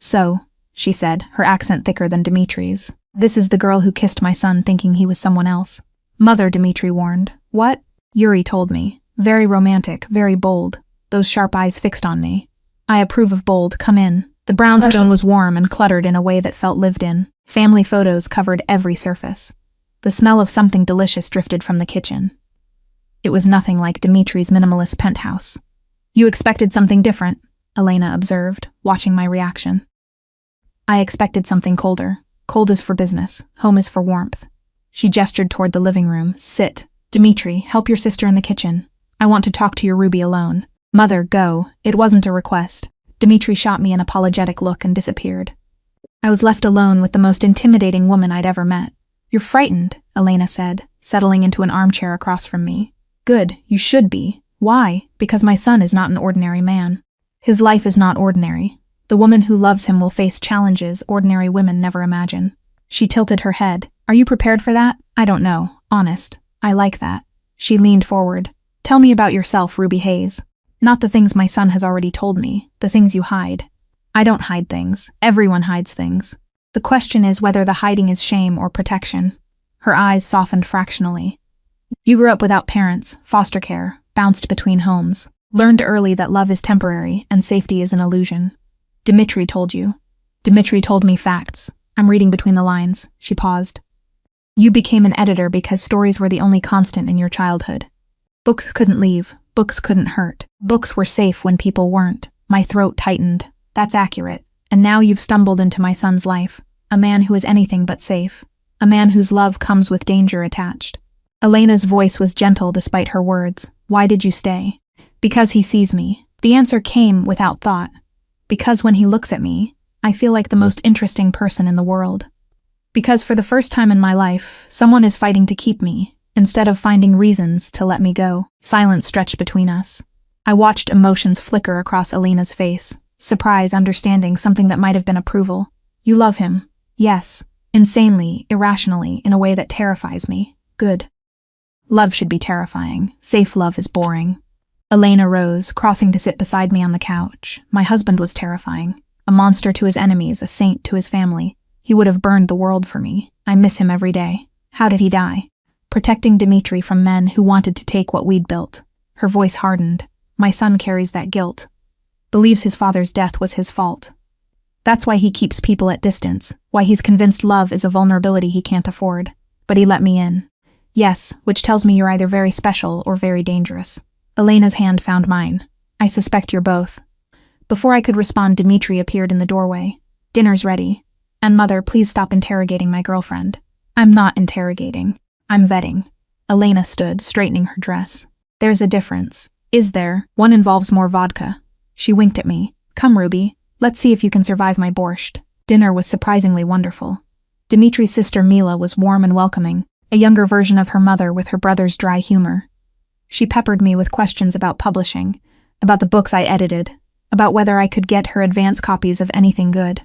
"So," she said, her accent thicker than Dimitri's, "this is the girl who kissed my son thinking he was someone else." "Mother," Dmitri warned. "What?" Yuri told me. "Very romantic, very bold. Those sharp eyes fixed on me." "I approve of bold, come in." The brownstone was warm and cluttered in a way that felt lived in. Family photos covered every surface. The smell of something delicious drifted from the kitchen. It was nothing like Dimitri's minimalist penthouse. "You expected something different," Elena observed, watching my reaction. "I expected something colder. Cold is for business, home is for warmth." She gestured toward the living room. "Sit. Dmitri, help your sister in the kitchen. I want to talk to your Ruby alone." "Mother, go. It wasn't a request." Dmitri shot me an apologetic look and disappeared. I was left alone with the most intimidating woman I'd ever met. "You're frightened," Elena said, settling into an armchair across from me. "Good, you should be. Why? Because my son is not an ordinary man. His life is not ordinary. The woman who loves him will face challenges ordinary women never imagine." She tilted her head. "Are you prepared for that?" "I don't know. Honest. I like that." She leaned forward. "Tell me about yourself, Ruby Hayes. Not the things my son has already told me, the things you hide." "I don't hide things. Everyone hides things. The question is whether the hiding is shame or protection." Her eyes softened fractionally. "You grew up without parents, foster care, bounced between homes, learned early that love is temporary and safety is an illusion. Dmitri told you." "Dmitri told me facts. I'm reading between the lines." She paused. "You became an editor because stories were the only constant in your childhood. Books couldn't leave, books couldn't hurt. Books were safe when people weren't." My throat tightened. "That's accurate. And now you've stumbled into my son's life, a man who is anything but safe, a man whose love comes with danger attached." Elena's voice was gentle despite her words. "Why did you stay?" "Because he sees me." The answer came without thought. "Because when he looks at me, I feel like the most interesting person in the world. Because for the first time in my life, someone is fighting to keep me, instead of finding reasons to let me go." Silence stretched between us. I watched emotions flicker across Elena's face. Surprise, understanding, something that might have been approval. "You love him." "Yes. Insanely, irrationally, in a way that terrifies me." "Good." Love should be terrifying. Safe love is boring. Elena rose, crossing to sit beside me on the couch. My husband was terrifying. A monster to his enemies, a saint to his family. He would have burned the world for me. I miss him every day. How did he die? Protecting Dmitri from men who wanted to take what we'd built. Her voice hardened. My son carries that guilt. Believes his father's death was his fault. That's why he keeps people at distance, why he's convinced love is a vulnerability he can't afford. But he let me in. Yes, which tells me you're either very special or very dangerous. Elena's hand found mine. "I suspect you're both." Before I could respond, Dmitri appeared in the doorway. "Dinner's ready. And Mother, please stop interrogating my girlfriend." "I'm not interrogating. I'm vetting." Elena stood, straightening her dress. "There's a difference." "Is there? One involves more vodka." She winked at me. "Come, Ruby. Let's see if you can survive my borscht." Dinner was surprisingly wonderful. Dmitri's sister Mila was warm and welcoming, a younger version of her mother with her brother's dry humor. She peppered me with questions about publishing, about the books I edited, about whether I could get her advance copies of anything good.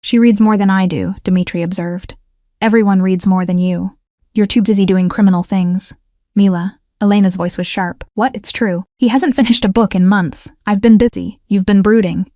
"She reads more than I do," Dmitri observed. "Everyone reads more than you. You're too busy doing criminal things." "Mila." Elena's voice was sharp. "What? It's true. He hasn't finished a book in months. I've been busy. You've been brooding."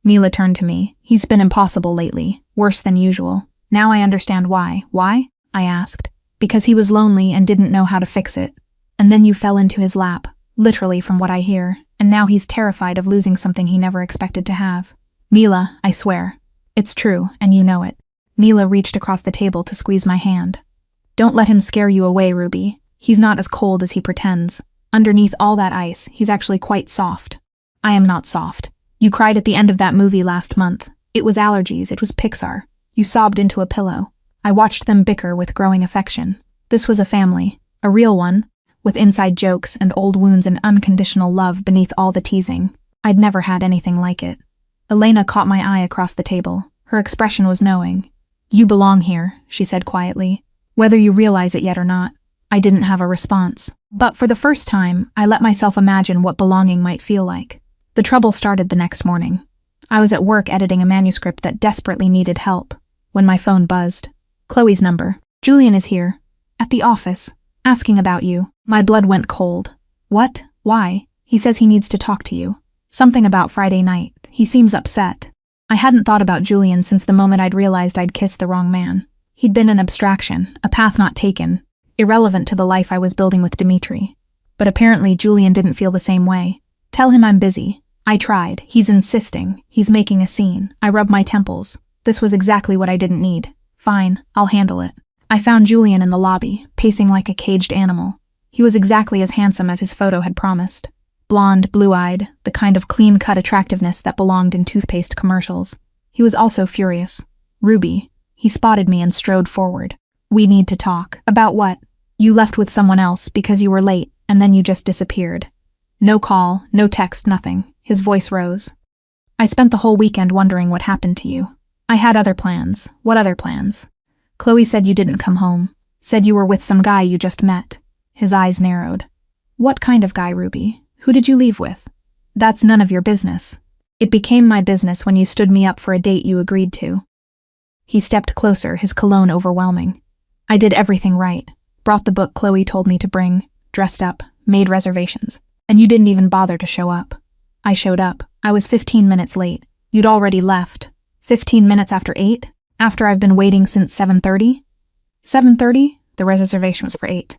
Mila turned to me. "He's been impossible lately. Worse than usual. Now I understand why." "Why?" I asked. "Because he was lonely and didn't know how to fix it. And then you fell into his lap, literally from what I hear, and now he's terrified of losing something he never expected to have." "Mila, I swear. It's true, and you know it." Mila reached across the table to squeeze my hand. "Don't let him scare you away, Ruby. He's not as cold as he pretends. Underneath all that ice, he's actually quite soft." "I am not soft. You cried at the end of that movie last month. It was allergies, it was Pixar. You sobbed into a pillow." I watched them bicker with growing affection. This was a family, a real one, with inside jokes and old wounds and unconditional love beneath all the teasing. I'd never had anything like it. Elena caught my eye across the table. Her expression was knowing. "You belong here," she said quietly, "whether you realize it yet or not." I didn't have a response. But for the first time, I let myself imagine what belonging might feel like. The trouble started the next morning. I was at work editing a manuscript that desperately needed help when my phone buzzed. Chloe's number. "Julian is here. At the office. Asking about you." My blood went cold. "What? Why?" "He says he needs to talk to you. Something about Friday night. He seems upset." I hadn't thought about Julian since the moment I'd realized I'd kissed the wrong man. He'd been an abstraction, a path not taken, irrelevant to the life I was building with Dimitri. But apparently Julian didn't feel the same way. "Tell him I'm busy." I tried. He's insisting. He's making a scene. I rubbed my temples. This was exactly what I didn't need. "Fine, I'll handle it." I found Julian in the lobby, pacing like a caged animal. He was exactly as handsome as his photo had promised. Blonde, blue-eyed, the kind of clean-cut attractiveness that belonged in toothpaste commercials. He was also furious. "Ruby." He spotted me and strode forward. "We need to talk." "About what?" "You left with someone else because you were late, and then you just disappeared." No call, no text, nothing. His voice rose. "I spent the whole weekend wondering what happened to you. I had other plans." "What other plans?" "Chloe said you didn't come home. Said you were with some guy you just met." His eyes narrowed. "What kind of guy, Ruby? Who did you leave with?" "That's none of your business." "It became my business when you stood me up for a date you agreed to." He stepped closer, his cologne overwhelming. "I did everything right. Brought the book Chloe told me to bring, dressed up, made reservations. And you didn't even bother to show up." "I showed up. I was 15 minutes late. You'd already left." 15 minutes after 8? After I've been waiting since 7:30? 7:30? The reservation was for 8.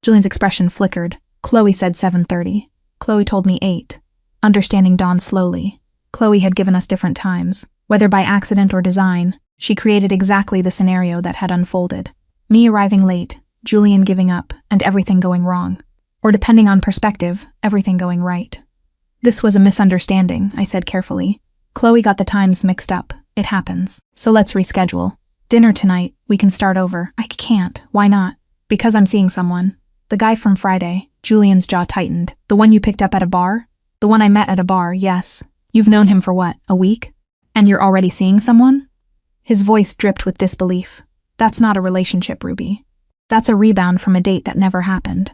Julian's expression flickered. "Chloe said 7:30. Chloe told me 8. Understanding dawned slowly. Chloe had given us different times. Whether by accident or design, she created exactly the scenario that had unfolded. Me arriving late, Julian giving up, and everything going wrong. Or depending on perspective, everything going right. "This was a misunderstanding," I said carefully. "Chloe got the times mixed up. It happens. So let's reschedule. Dinner tonight. We can start over." "I can't." "Why not?" "Because I'm seeing someone. The guy from Friday." Julian's jaw tightened. "The one you picked up at a bar?" "The one I met at a bar, yes." "You've known him for what, a week? And you're already seeing someone?" His voice dripped with disbelief. "That's not a relationship, Ruby. That's a rebound from a date that never happened."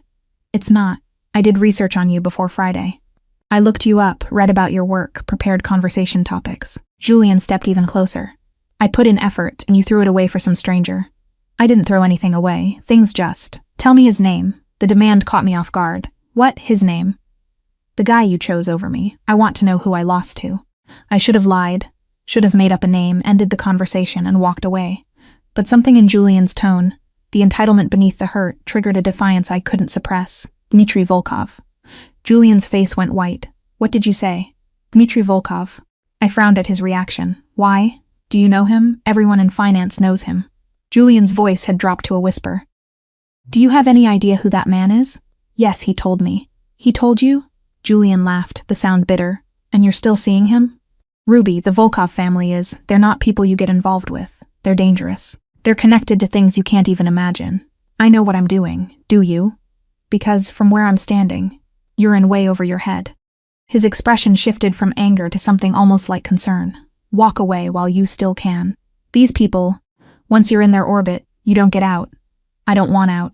"It's not. I did research on you before Friday. I looked you up, read about your work, prepared conversation topics." Julian stepped even closer. "I put in effort, and you threw it away for some stranger." "I didn't throw anything away. Things just." "Tell me his name." The demand caught me off guard. "What, his name?" "The guy you chose over me. I want to know who I lost to." I should have lied, should have made up a name, ended the conversation, and walked away. But something in Julian's tone, the entitlement beneath the hurt, triggered a defiance I couldn't suppress. "Dmitry Volkov." Julian's face went white. "What did you say?" "Dmitry Volkov." I frowned at his reaction. "Why? Do you know him? Everyone in finance knows him." Julian's voice had dropped to a whisper. "Do you have any idea who that man is?" "Yes, he told me." "He told you?" Julian laughed, the sound bitter. "And you're still seeing him?" "Ruby, the Volkov family is. They're not people you get involved with. They're dangerous. They're connected to things you can't even imagine. I know what I'm doing. Do you? Because from where I'm standing, you're in way over your head." His expression shifted from anger to something almost like concern. "Walk away while you still can. These people, once you're in their orbit, you don't get out. I don't want out.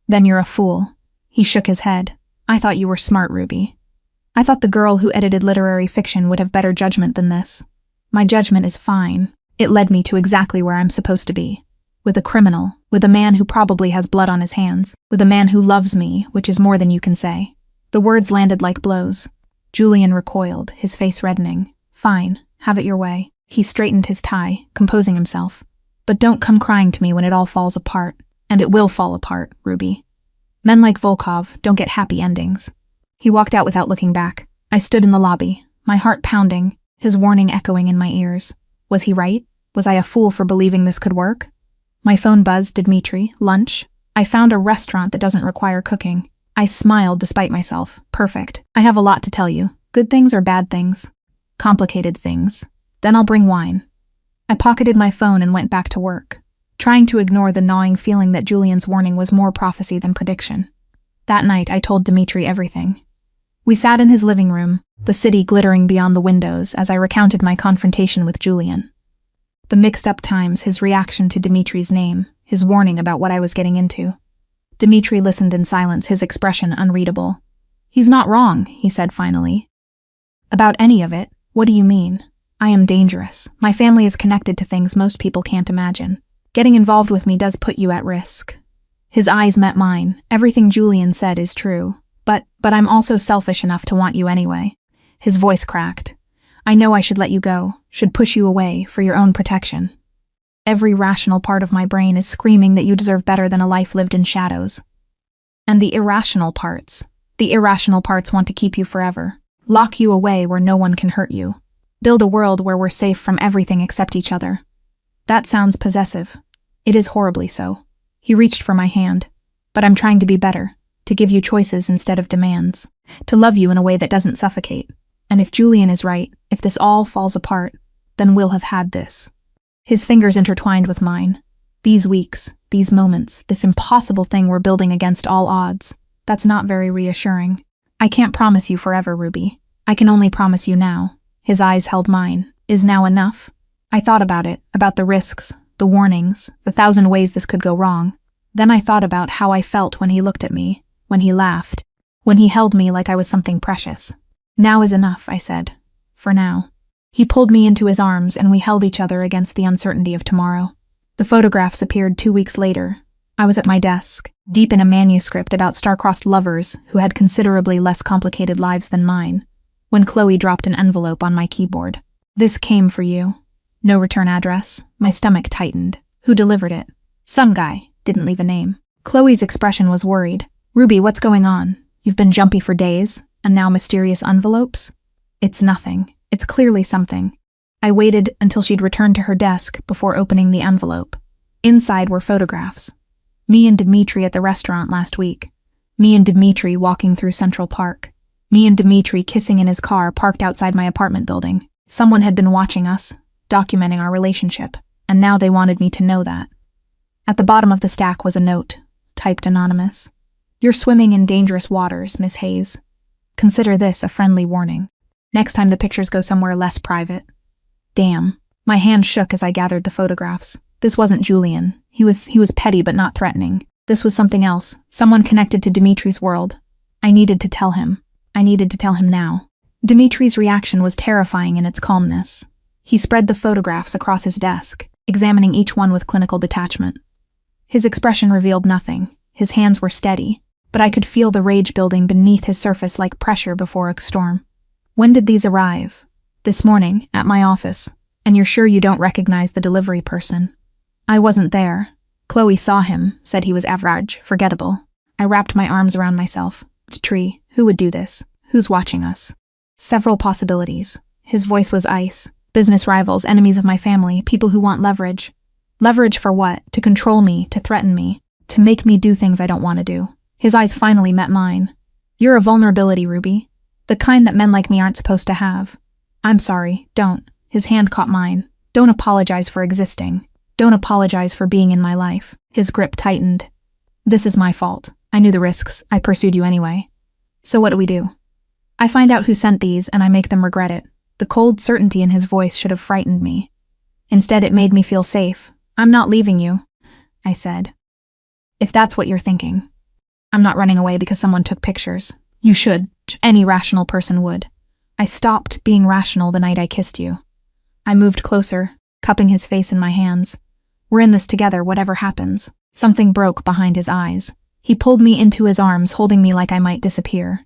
Then you're a fool." He shook his head. "I thought you were smart, Ruby. I thought the girl who edited literary fiction would have better judgment than this. My judgment is fine. It led me to exactly where I'm supposed to be. With a criminal, with a man who probably has blood on his hands, with a man who loves me, which is more than you can say." The words landed like blows. Julian recoiled, his face reddening. "Fine, have it your way." He straightened his tie, composing himself. "But don't come crying to me when it all falls apart. And it will fall apart, Ruby. Men like Volkov don't get happy endings." He walked out without looking back. I stood in the lobby, my heart pounding, his warning echoing in my ears. Was he right? Was I a fool for believing this could work? My phone buzzed. "Dmitri, lunch?" "I found a restaurant that doesn't require cooking." I smiled despite myself. "Perfect. I have a lot to tell you. Good things or bad things?" "Complicated things. Then I'll bring wine." I pocketed my phone and went back to work. trying to ignore the gnawing feeling that Julian's warning was more prophecy than prediction. That night, I told Dmitri everything. We sat in his living room, the city glittering beyond the windows as I recounted my confrontation with Julian. The mixed-up times, his reaction to Dmitri's name, his warning about what I was getting into. Dmitri listened in silence, his expression unreadable. "He's not wrong," he said finally. "About any of it? What do you mean? I am dangerous. My family is connected to things most people can't imagine. Getting involved with me does put you at risk." His eyes met mine. "Everything Julian said is true. But I'm also selfish enough to want you anyway." His voice cracked. "I know I should let you go, should push you away for your own protection. Every rational part of my brain is screaming that you deserve better than a life lived in shadows. And the irrational parts want to keep you forever, lock you away where no one can hurt you, build a world where we're safe from everything except each other. That sounds possessive. It is horribly so." He reached for my hand. "But I'm trying to be better, to give you choices instead of demands, to love you in a way that doesn't suffocate. And if Julian is right, if this all falls apart, then we'll have had this." His fingers intertwined with mine. "These weeks, these moments, this impossible thing we're building against all odds. That's not very reassuring. I can't promise you forever, Ruby. I can only promise you now." His eyes held mine. "Is now enough?" I thought about it, about the risks, the warnings, the 1,000 ways this could go wrong. Then I thought about how I felt when he looked at me, when he laughed, when he held me like I was something precious. "Now is enough," I said. "For now." He pulled me into his arms and we held each other against the uncertainty of tomorrow. The photographs appeared 2 weeks later. I was at my desk, deep in a manuscript about star-crossed lovers who had considerably less complicated lives than mine, when Chloe dropped an envelope on my keyboard. "This came for you. No return address." My stomach tightened. "Who delivered it?" "Some guy. Didn't leave a name." Chloe's expression was worried. "Ruby, what's going on? You've been jumpy for days, and now mysterious envelopes?" "It's nothing. It's clearly something." I waited until she'd returned to her desk before opening the envelope. Inside were photographs. Me and Dmitri at the restaurant last week. Me and Dmitri walking through Central Park. Me and Dmitri kissing in his car parked outside my apartment building. Someone had been watching us, documenting our relationship, and now they wanted me to know that. At the bottom of the stack was a note, typed anonymous. "You're swimming in dangerous waters, Miss Hayes. Consider this a friendly warning. Next time the pictures go somewhere less private." Damn. My hand shook as I gathered the photographs. This wasn't Julian. He was petty but not threatening. This was something else, someone connected to Dmitri's world. I needed to tell him. I needed to tell him now. Dmitri's reaction was terrifying in its calmness. He spread the photographs across his desk, examining each one with clinical detachment. His expression revealed nothing. His hands were steady, but I could feel the rage building beneath his surface like pressure before a storm. "When did these arrive?" "This morning, at my office. And you're sure you don't recognize the delivery person?" "I wasn't there. Chloe saw him, said he was average, forgettable." I wrapped my arms around myself. "It's a tree. Who would do this? Who's watching us?" "Several possibilities." His voice was ice. "Business rivals, enemies of my family, people who want leverage." "Leverage for what? To control me, to threaten me, to make me do things I don't want to do." His eyes finally met mine. "You're a vulnerability, Ruby. The kind that men like me aren't supposed to have. I'm sorry, don't." His hand caught mine. "Don't apologize for existing. Don't apologize for being in my life." His grip tightened. "This is my fault. I knew the risks. I pursued you anyway. So what do we do?" "I find out who sent these and I make them regret it." The cold certainty in his voice should have frightened me. Instead, it made me feel safe. "I'm not leaving you," I said. "If that's what you're thinking. I'm not running away because someone took pictures. You should. Any rational person would. I stopped being rational the night I kissed you." I moved closer, cupping his face in my hands. "We're in this together, whatever happens." Something broke behind his eyes. He pulled me into his arms, holding me like I might disappear.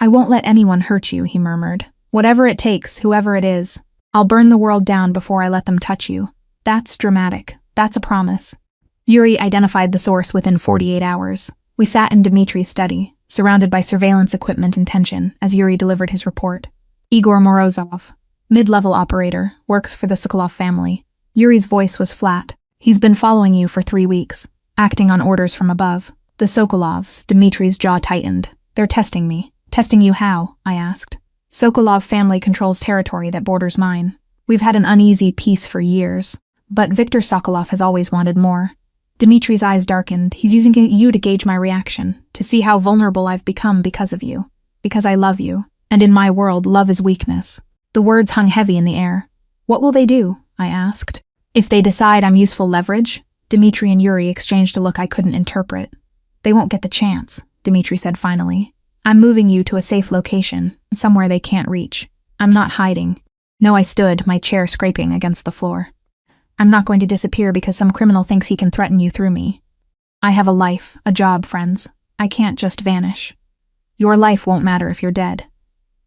"I won't let anyone hurt you," he murmured. "Whatever it takes, whoever it is. I'll burn the world down before I let them touch you. That's dramatic. That's a promise." Yuri identified the source within 48 hours. We sat in Dmitri's study, surrounded by surveillance equipment and tension, as Yuri delivered his report. "Igor Morozov, mid-level operator, works for the Sokolov family." Yuri's voice was flat. "He's been following you for 3 weeks, acting on orders from above." "The Sokolovs," Dmitri's jaw tightened. "They're testing me." "Testing you how?" I asked. "Sokolov family controls territory that borders mine. We've had an uneasy peace for years. But Viktor Sokolov has always wanted more. Dmitri's eyes darkened. He's using you to gauge my reaction, to see how vulnerable I've become because of you. Because I love you. And in my world, love is weakness. The words hung heavy in the air. What will they do? I asked. If they decide I'm useful leverage? Dmitri and Yuri exchanged a look I couldn't interpret. They won't get the chance, Dmitri said finally. I'm moving you to a safe location, somewhere they can't reach. I'm not hiding. No, I stood, my chair scraping against the floor. I'm not going to disappear because some criminal thinks he can threaten you through me. I have a life, a job, friends. I can't just vanish. Your life won't matter if you're dead.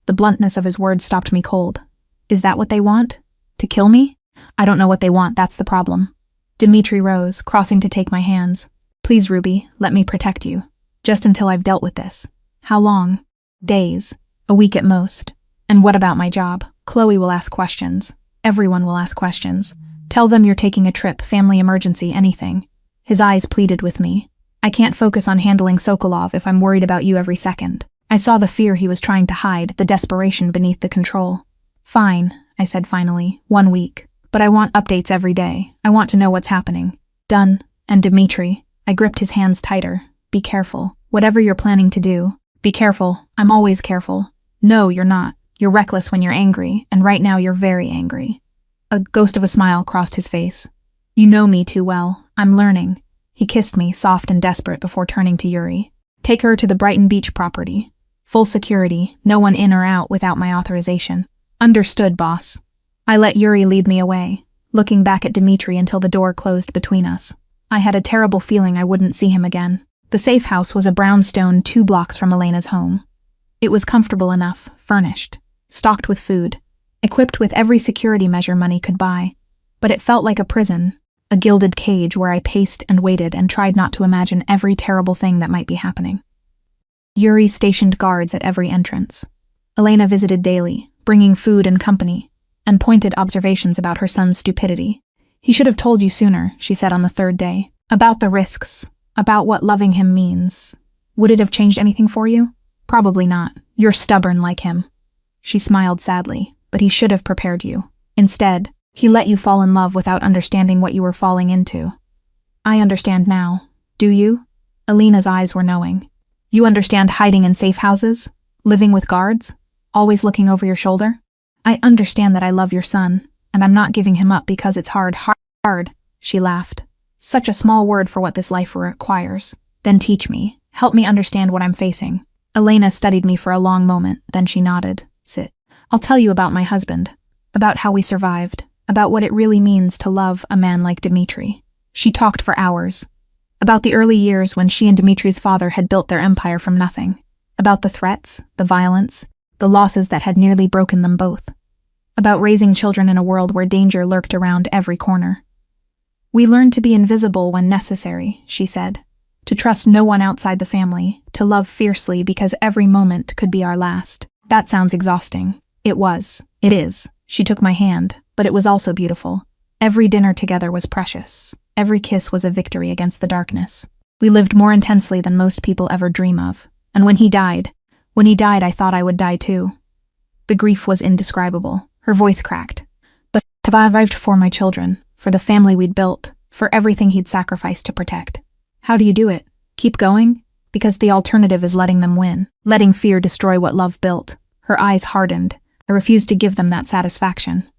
The bluntness of his words stopped me cold. Is that what they want? To kill me? I don't know what they want, that's the problem. Dmitri rose, crossing to take my hands. Please, Ruby, let me protect you. Just until I've dealt with this. How long? Days. A week at most. And what about my job? Chloe will ask questions. Everyone will ask questions. Tell them you're taking a trip, family emergency, anything. His eyes pleaded with me. I can't focus on handling Sokolov if I'm worried about you every second. I saw the fear he was trying to hide, the desperation beneath the control. Fine, I said finally, 1 week. But I want updates every day. I want to know what's happening. Done. And Dmitri, I gripped his hands tighter. Be careful. Whatever you're planning to do. Be careful. I'm always careful. No, you're not. You're reckless when you're angry, and right now you're very angry. A ghost of a smile crossed his face. You know me too well. I'm learning. He kissed me, soft and desperate, before turning to Yuri. Take her to the Brighton Beach property. Full security, no one in or out without my authorization. Understood, boss. I let Yuri lead me away, looking back at Dmitri until the door closed between us. I had a terrible feeling I wouldn't see him again. The safe house was a brownstone 2 blocks from Elena's home. It was comfortable enough, furnished, stocked with food, equipped with every security measure money could buy. But it felt like a prison, a gilded cage where I paced and waited and tried not to imagine every terrible thing that might be happening. Yuri stationed guards at every entrance. Elena visited daily, bringing food and company, and pointed observations about her son's stupidity. He should have told you sooner, she said on the 3rd day. About the risks, about what loving him means. Would it have changed anything for you? Probably not. You're stubborn like him. She smiled sadly. But he should have prepared you. Instead, he let you fall in love without understanding what you were falling into. I understand now. Do you? Elena's eyes were knowing. You understand hiding in safe houses? Living with guards? Always looking over your shoulder? I understand that I love your son, and I'm not giving him up because it's hard, she laughed. Such a small word for what this life requires. Then teach me. Help me understand what I'm facing. Elena studied me for a long moment, then she nodded. Sit. I'll tell you about my husband, about how we survived, about what it really means to love a man like Dmitri. She talked for hours, about the early years when she and Dmitri's father had built their empire from nothing, about the threats, the violence, the losses that had nearly broken them both, about raising children in a world where danger lurked around every corner. We learned to be invisible when necessary, she said, to trust no one outside the family, to love fiercely because every moment could be our last. That sounds exhausting. It was. It is. She took my hand, but it was also beautiful. Every dinner together was precious. Every kiss was a victory against the darkness. We lived more intensely than most people ever dream of. And when he died, I thought I would die too. The grief was indescribable. Her voice cracked. But I survived for my children, for the family we'd built, for everything he'd sacrificed to protect. How do you do it? Keep going? Because the alternative is letting them win, letting fear destroy what love built. Her eyes hardened. I refused to give them that satisfaction.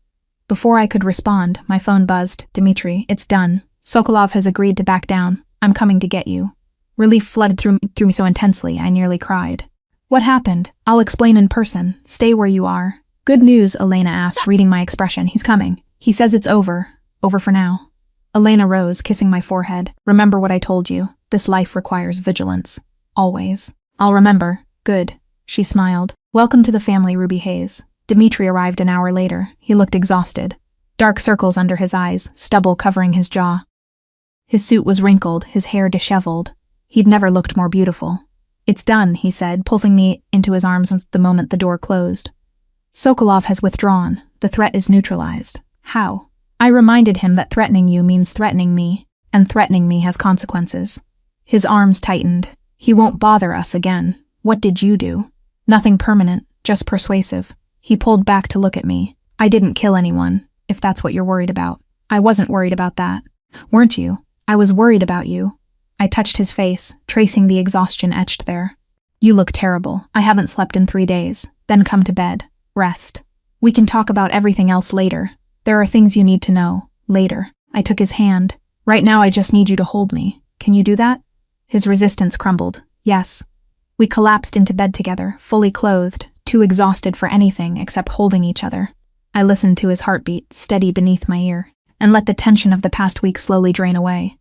Before I could respond, my phone buzzed. Dmitri, it's done. Sokolov has agreed to back down. I'm coming to get you. Relief flooded through me so intensely, I nearly cried. What happened? I'll explain in person. Stay where you are. Good news, Elena asked, reading my expression. He's coming. He says it's over. Over for now. Elena rose, kissing my forehead. Remember what I told you. This life requires vigilance. Always. I'll remember. Good. She smiled. Welcome to the family, Ruby Hayes. Dmitri arrived an hour later. He looked exhausted. Dark circles under his eyes, stubble covering his jaw. His suit was wrinkled, his hair disheveled. He'd never looked more beautiful. It's done, he said, pulling me into his arms the moment the door closed. Sokolov has withdrawn. The threat is neutralized. How? I reminded him that threatening you means threatening me, and threatening me has consequences. His arms tightened. He won't bother us again. What did you do? Nothing permanent, just persuasive. He pulled back to look at me. I didn't kill anyone, if that's what you're worried about. I wasn't worried about that. Weren't you? I was worried about you. I touched his face, tracing the exhaustion etched there. You look terrible. I haven't slept in 3 days. Then come to bed. Rest. We can talk about everything else later. There are things you need to know. Later. I took his hand. Right now I just need you to hold me. Can you do that? His resistance crumbled. Yes. We collapsed into bed together, fully clothed, too exhausted for anything except holding each other. I listened to his heartbeat, steady beneath my ear, and let the tension of the past week slowly drain away.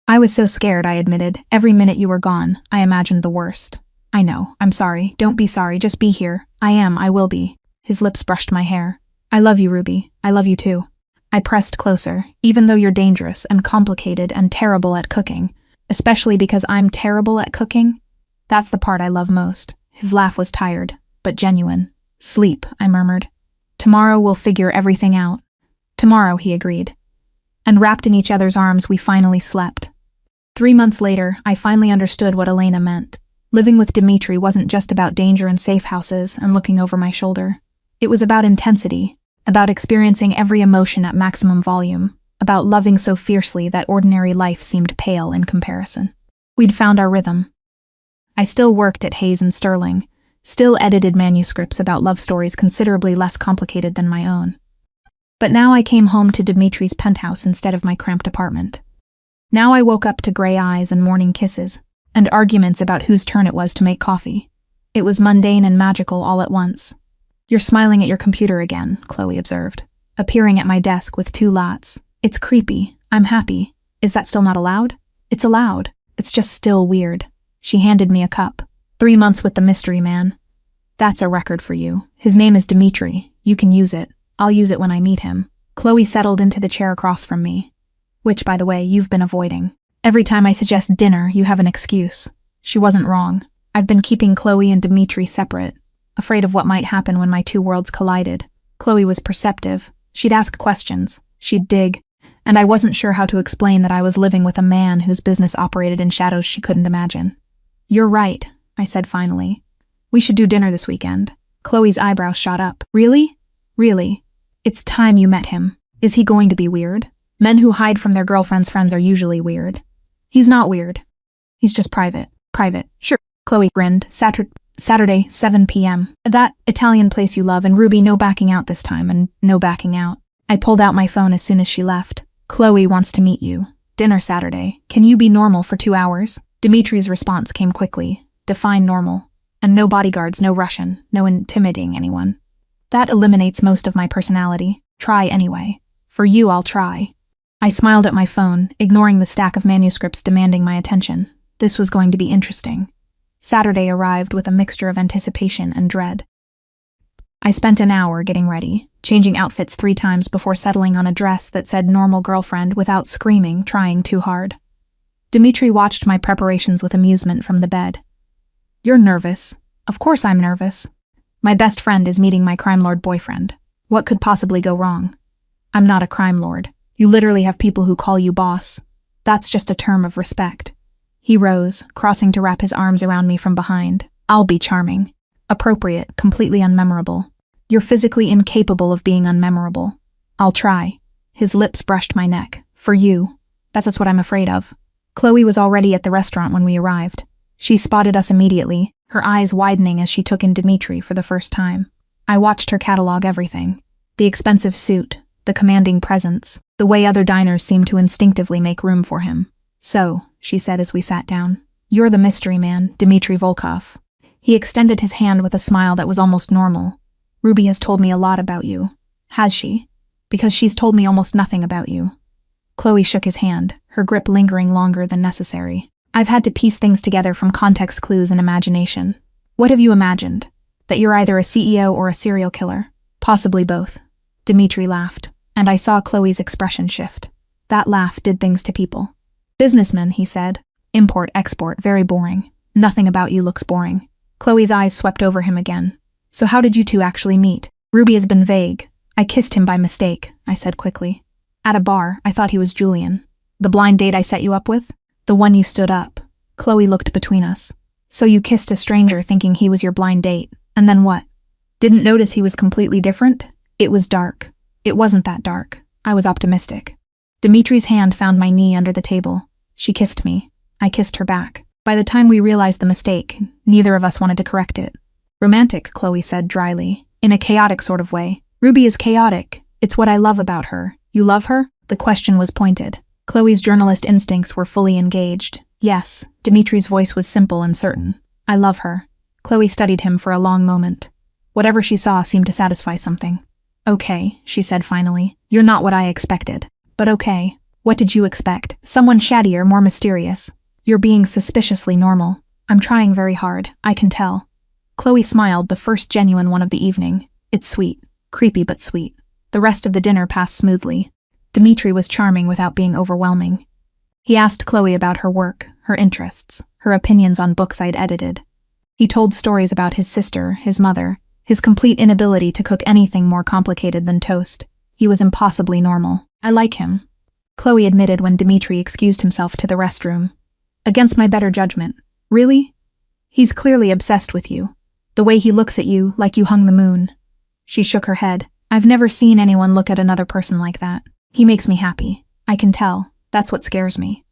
I was so scared, I admitted. Every minute you were gone, I imagined the worst. I know. I'm sorry. Don't be sorry. Just be here. I will be. His lips brushed my hair. I love you, Ruby. I love you too. I pressed closer, even though you're dangerous and complicated and terrible at cooking. Especially because I'm terrible at cooking. That's the part I love most. His laugh was tired, but genuine. Sleep, I murmured. Tomorrow we'll figure everything out. Tomorrow, he agreed. And wrapped in each other's arms, we finally slept. 3 months later, I finally understood what Elena meant. Living with Dimitri wasn't just about danger and safe houses and looking over my shoulder. It was about intensity, about experiencing every emotion at maximum volume, about loving so fiercely that ordinary life seemed pale in comparison. We'd found our rhythm. I still worked at Hayes and Sterling, still edited manuscripts about love stories considerably less complicated than my own. But now I came home to Dimitri's penthouse instead of my cramped apartment. Now I woke up to gray eyes and morning kisses, and arguments about whose turn it was to make coffee. It was mundane and magical all at once. You're smiling at your computer again, Chloe observed, appearing at my desk with 2 lattes. It's creepy. I'm happy. Is that still not allowed? It's allowed. It's just still weird. She handed me a cup. 3 months with the mystery man. That's a record for you. His name is Dimitri. You can use it. I'll use it when I meet him. Chloe settled into the chair across from me. Which, by the way, you've been avoiding. Every time I suggest dinner, you have an excuse. She wasn't wrong. I've been keeping Chloe and Dimitri separate, afraid of what might happen when my 2 worlds collided. Chloe was perceptive. She'd ask questions. She'd dig. And I wasn't sure how to explain that I was living with a man whose business operated in shadows she couldn't imagine. You're right, I said finally. We should do dinner this weekend. Chloe's eyebrows shot up. Really? Really? It's time you met him. Is he going to be weird? Men who hide from their girlfriends' friends are usually weird. He's not weird. He's just private. Private. Sure. Chloe grinned. Saturday, 7 p.m. That Italian place you love, and Ruby, no backing out this time, and no backing out. I pulled out my phone as soon as she left. Chloe wants to meet you. Dinner Saturday. Can you be normal for 2 hours? Dimitri's response came quickly. Define normal. And no bodyguards, no Russian, no intimidating anyone. That eliminates most of my personality. Try anyway. For you, I'll try. I smiled at my phone, ignoring the stack of manuscripts demanding my attention. This was going to be interesting. Saturday arrived with a mixture of anticipation and dread. I spent an hour getting ready, changing outfits 3 times before settling on a dress that said normal girlfriend without screaming, trying too hard. Dimitri watched my preparations with amusement from the bed. You're nervous. Of course I'm nervous. My best friend is meeting my crime lord boyfriend. What could possibly go wrong? I'm not a crime lord. You literally have people who call you boss. That's just a term of respect. He rose, crossing to wrap his arms around me from behind. I'll be charming. Appropriate, completely unmemorable. You're physically incapable of being unmemorable. I'll try. His lips brushed my neck. For you. That's just what I'm afraid of. Chloe was already at the restaurant when we arrived. She spotted us immediately, her eyes widening as she took in Dimitri for the first time. I watched her catalog everything. The expensive suit, the commanding presence, the way other diners seemed to instinctively make room for him. So, she said as we sat down, you're the mystery man, Dmitri Volkov. He extended his hand with a smile that was almost normal. Ruby has told me a lot about you. Has she? Because she's told me almost nothing about you. Chloe shook his hand, her grip lingering longer than necessary. I've had to piece things together from context clues and imagination. What have you imagined? That you're either a CEO or a serial killer? Possibly both. Dimitri laughed, and I saw Chloe's expression shift. That laugh did things to people. Businessman, he said. Import, export, very boring. Nothing about you looks boring. Chloe's eyes swept over him again. So how did you 2 actually meet? Ruby has been vague. I kissed him by mistake, I said quickly. At a bar, I thought he was Julian. The blind date I set you up with? The one you stood up. Chloe looked between us. So you kissed a stranger thinking he was your blind date, and then what? Didn't notice he was completely different? It was dark. It wasn't that dark. I was optimistic. Dimitri's hand found my knee under the table. She kissed me. I kissed her back. By the time we realized the mistake, neither of us wanted to correct it. Romantic, Chloe said dryly, in a chaotic sort of way. Ruby is chaotic. It's what I love about her. You love her? The question was pointed. Chloe's journalist instincts were fully engaged. Yes, Dimitri's voice was simple and certain. I love her. Chloe studied him for a long moment. Whatever she saw seemed to satisfy something. Okay, she said finally. You're not what I expected. But okay. What did you expect? Someone shadier, more mysterious. You're being suspiciously normal. I'm trying very hard, I can tell. Chloe smiled, the first genuine one of the evening. It's sweet. Creepy but sweet. The rest of the dinner passed smoothly. Dimitri was charming without being overwhelming. He asked Chloe about her work, her interests, her opinions on books I'd edited. He told stories about his sister, his mother, his complete inability to cook anything more complicated than toast. He was impossibly normal. I like him, Chloe admitted when Dimitri excused himself to the restroom. Against my better judgment. Really? He's clearly obsessed with you. The way he looks at you, like you hung the moon. She shook her head. I've never seen anyone look at another person like that. He makes me happy. I can tell. That's what scares me.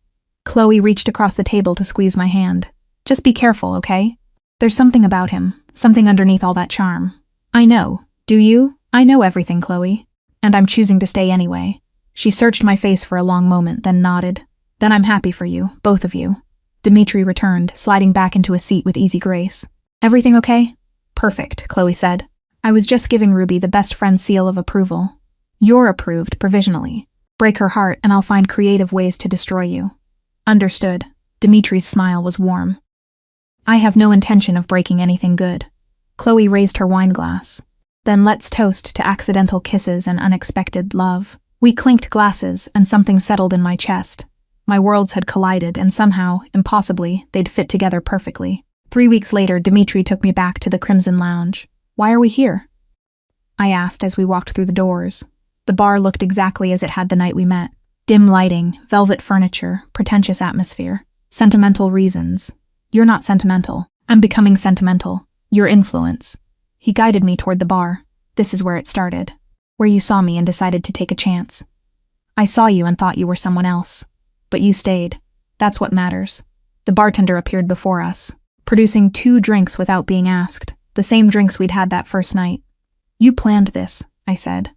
Chloe reached across the table to squeeze my hand. Just be careful, okay? There's something about him, something underneath all that charm. I know. Do you? I know everything, Chloe. And I'm choosing to stay anyway. She searched my face for a long moment, then nodded. Then I'm happy for you, both of you. Dimitri returned, sliding back into a seat with easy grace. Everything okay? Perfect, Chloe said. I was just giving Ruby the best friend seal of approval. You're approved, provisionally. Break her heart and I'll find creative ways to destroy you. Understood. Dimitri's smile was warm. I have no intention of breaking anything good. Chloe raised her wine glass. Then let's toast to accidental kisses and unexpected love. We clinked glasses and something settled in my chest. My worlds had collided and somehow, impossibly, they'd fit together perfectly. 3 weeks later, Dimitri took me back to the Crimson Lounge. Why are we here? I asked as we walked through the doors. The bar looked exactly as it had the night we met. Dim lighting, velvet furniture, pretentious atmosphere. Sentimental reasons. You're not sentimental. I'm becoming sentimental. Your influence. He guided me toward the bar. This is where it started. Where you saw me and decided to take a chance. I saw you and thought you were someone else. But you stayed. That's what matters. The bartender appeared before us, producing 2 drinks without being asked, the same drinks we'd had that first night. You planned this, I said.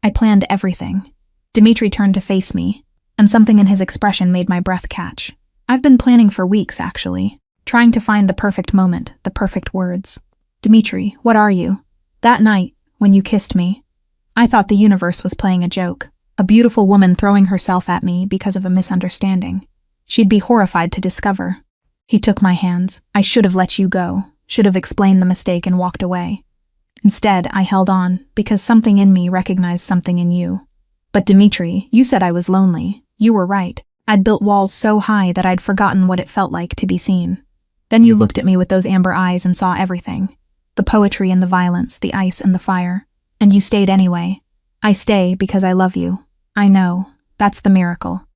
I planned everything. Dimitri turned to face me, and something in his expression made my breath catch. I've been planning for weeks, actually, trying to find the perfect moment, the perfect words. Dimitri, what are you? That night, when you kissed me, I thought the universe was playing a joke. A beautiful woman throwing herself at me because of a misunderstanding. She'd be horrified to discover. He took my hands. I should have let you go, should have explained the mistake and walked away. Instead, I held on, because something in me recognized something in you. But Dimitri, you said I was lonely. You were right. I'd built walls so high that I'd forgotten what it felt like to be seen. Then you looked at me with those amber eyes and saw everything. The poetry and the violence, the ice and the fire. And you stayed anyway. I stay because I love you. I know. That's the miracle.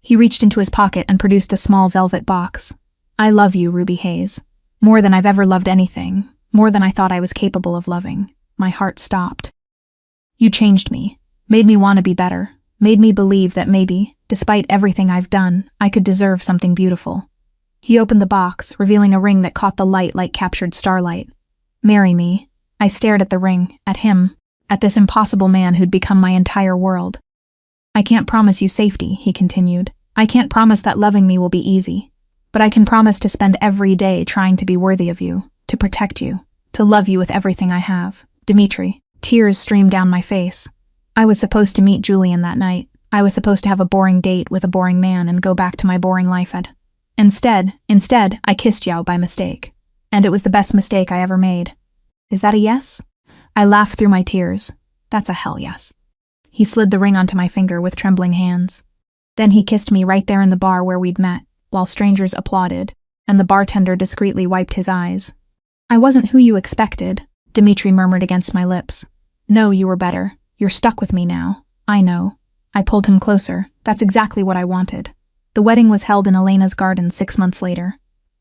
He reached into his pocket and produced a small velvet box. I love you, Ruby Hayes. More than I've ever loved anything. More than I thought I was capable of loving. My heart stopped. You changed me. Made me want to be better. Made me believe that maybe, despite everything I've done, I could deserve something beautiful. He opened the box, revealing a ring that caught the light like captured starlight. Marry me. I stared at the ring, at him, at this impossible man who'd become my entire world. I can't promise you safety, he continued. I can't promise that loving me will be easy. But I can promise to spend every day trying to be worthy of you, to protect you, to love you with everything I have. Dimitri. Tears streamed down my face. I was supposed to meet Julian that night. I was supposed to have a boring date with a boring man and go back to my boring life at. Instead, I kissed Yao by mistake. And it was the best mistake I ever made. Is that a yes? I laughed through my tears. That's a hell yes. He slid the ring onto my finger with trembling hands. Then he kissed me right there in the bar where we'd met, while strangers applauded, and the bartender discreetly wiped his eyes. I wasn't who you expected, Dimitri murmured against my lips. No, you were better. You're stuck with me now. I know. I pulled him closer. That's exactly what I wanted. The wedding was held in Elena's garden 6 months later.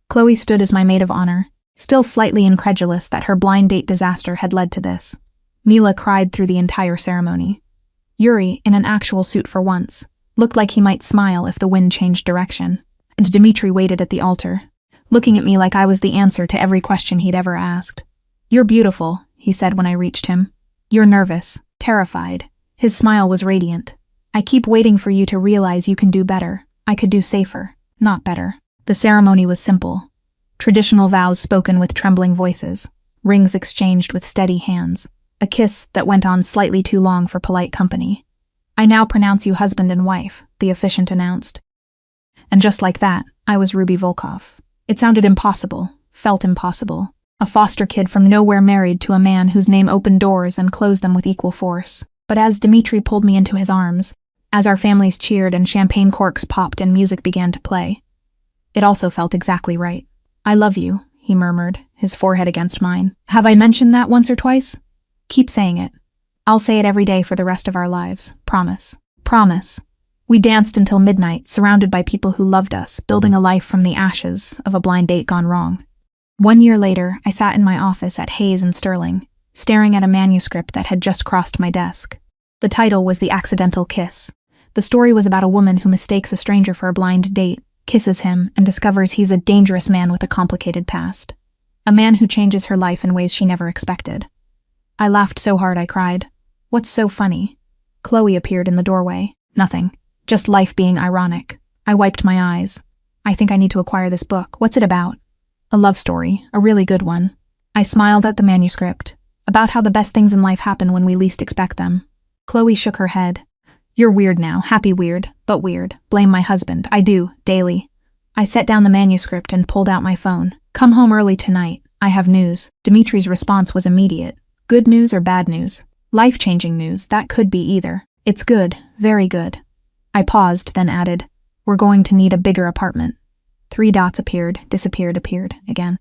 Chloe stood as my maid of honor, still slightly incredulous that her blind date disaster had led to this. Mila cried through the entire ceremony. Yuri, in an actual suit for once, looked like he might smile if the wind changed direction. And Dmitri waited at the altar, looking at me like I was the answer to every question he'd ever asked. "You're beautiful," he said when I reached him. "You're nervous, terrified." His smile was radiant. "I keep waiting for you to realize you can do better. I could do safer, not better." The ceremony was simple. Traditional vows spoken with trembling voices, rings exchanged with steady hands, a kiss that went on slightly too long for polite company. "I now pronounce you husband and wife," the officiant announced. And just like that, I was Ruby Volkov. It sounded impossible, felt impossible. A foster kid from nowhere married to a man whose name opened doors and closed them with equal force. But as Dmitri pulled me into his arms, as our families cheered and champagne corks popped and music began to play, it also felt exactly right. "I love you," he murmured, his forehead against mine. "Have I mentioned that once or twice? Keep saying it. I'll say it every day for the rest of our lives. Promise. Promise." We danced until midnight, surrounded by people who loved us, building a life from the ashes of a blind date gone wrong. 1 year later, I sat in my office at Hayes and Sterling, staring at a manuscript that had just crossed my desk. The title was The Accidental Kiss. The story was about a woman who mistakes a stranger for a blind date, kisses him, and discovers he's a dangerous man with a complicated past. A man who changes her life in ways she never expected. I laughed so hard I cried. "What's so funny?" Chloe appeared in the doorway. "Nothing. Just life being ironic." I wiped my eyes. "I think I need to acquire this book. What's it about?" "A love story, a really good one." I smiled at the manuscript, about how the best things in life happen when we least expect them. Chloe shook her head. "You're weird now, happy weird, but weird. Blame my husband. I do, daily." I set down the manuscript and pulled out my phone. "Come home early tonight. I have news." Dimitri's response was immediate. "Good news or bad news?" "Life-changing news, that could be either." "It's good, very good." I paused, then added, "We're going to need a bigger apartment." 3 dots appeared, disappeared, appeared again.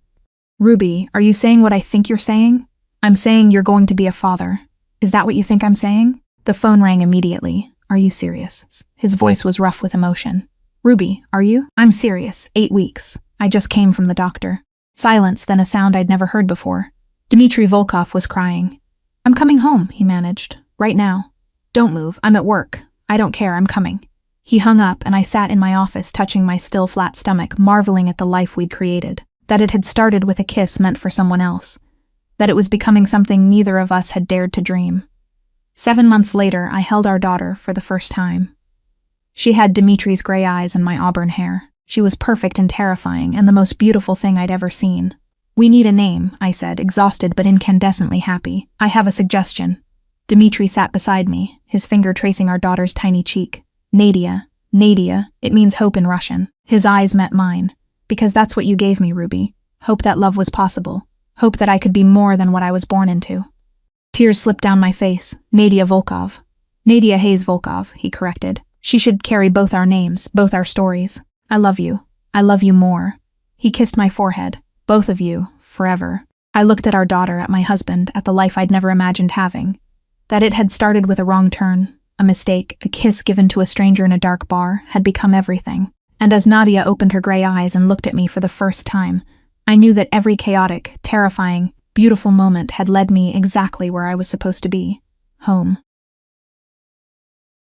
"Ruby, are you saying what I think you're saying?" "I'm saying you're going to be a father." "Is that what you think I'm saying?" The phone rang immediately. "Are you serious?" His voice was rough with emotion. "Ruby, are you?" "I'm serious. 8 weeks. I just came from the doctor." Silence, then a sound I'd never heard before. Dmitri Volkov was crying. "I'm coming home," he managed. "Right now." "Don't move. I'm at work. I don't care. I'm coming." He hung up, and I sat in my office touching my still flat stomach, marveling at the life we'd created. That it had started with a kiss meant for someone else. That it was becoming something neither of us had dared to dream. 7 months later, I held our daughter for the first time. She had Dimitri's gray eyes and my auburn hair. She was perfect and terrifying, and the most beautiful thing I'd ever seen. "We need a name," I said, exhausted but incandescently happy. "I have a suggestion." Dmitri sat beside me, his finger tracing our daughter's tiny cheek. "Nadia. Nadia. It means hope in Russian." His eyes met mine. "Because that's what you gave me, Ruby. Hope that love was possible. Hope that I could be more than what I was born into." Tears slipped down my face. "Nadia Volkov." "Nadia Hayes Volkov," he corrected. "She should carry both our names, both our stories. I love you. I love you more." He kissed my forehead. "Both of you, forever." I looked at our daughter, at my husband, at the life I'd never imagined having. That it had started with a wrong turn, a mistake, a kiss given to a stranger in a dark bar, had become everything. And as Nadia opened her gray eyes and looked at me for the first time, I knew that every chaotic, terrifying, beautiful moment had led me exactly where I was supposed to be. Home.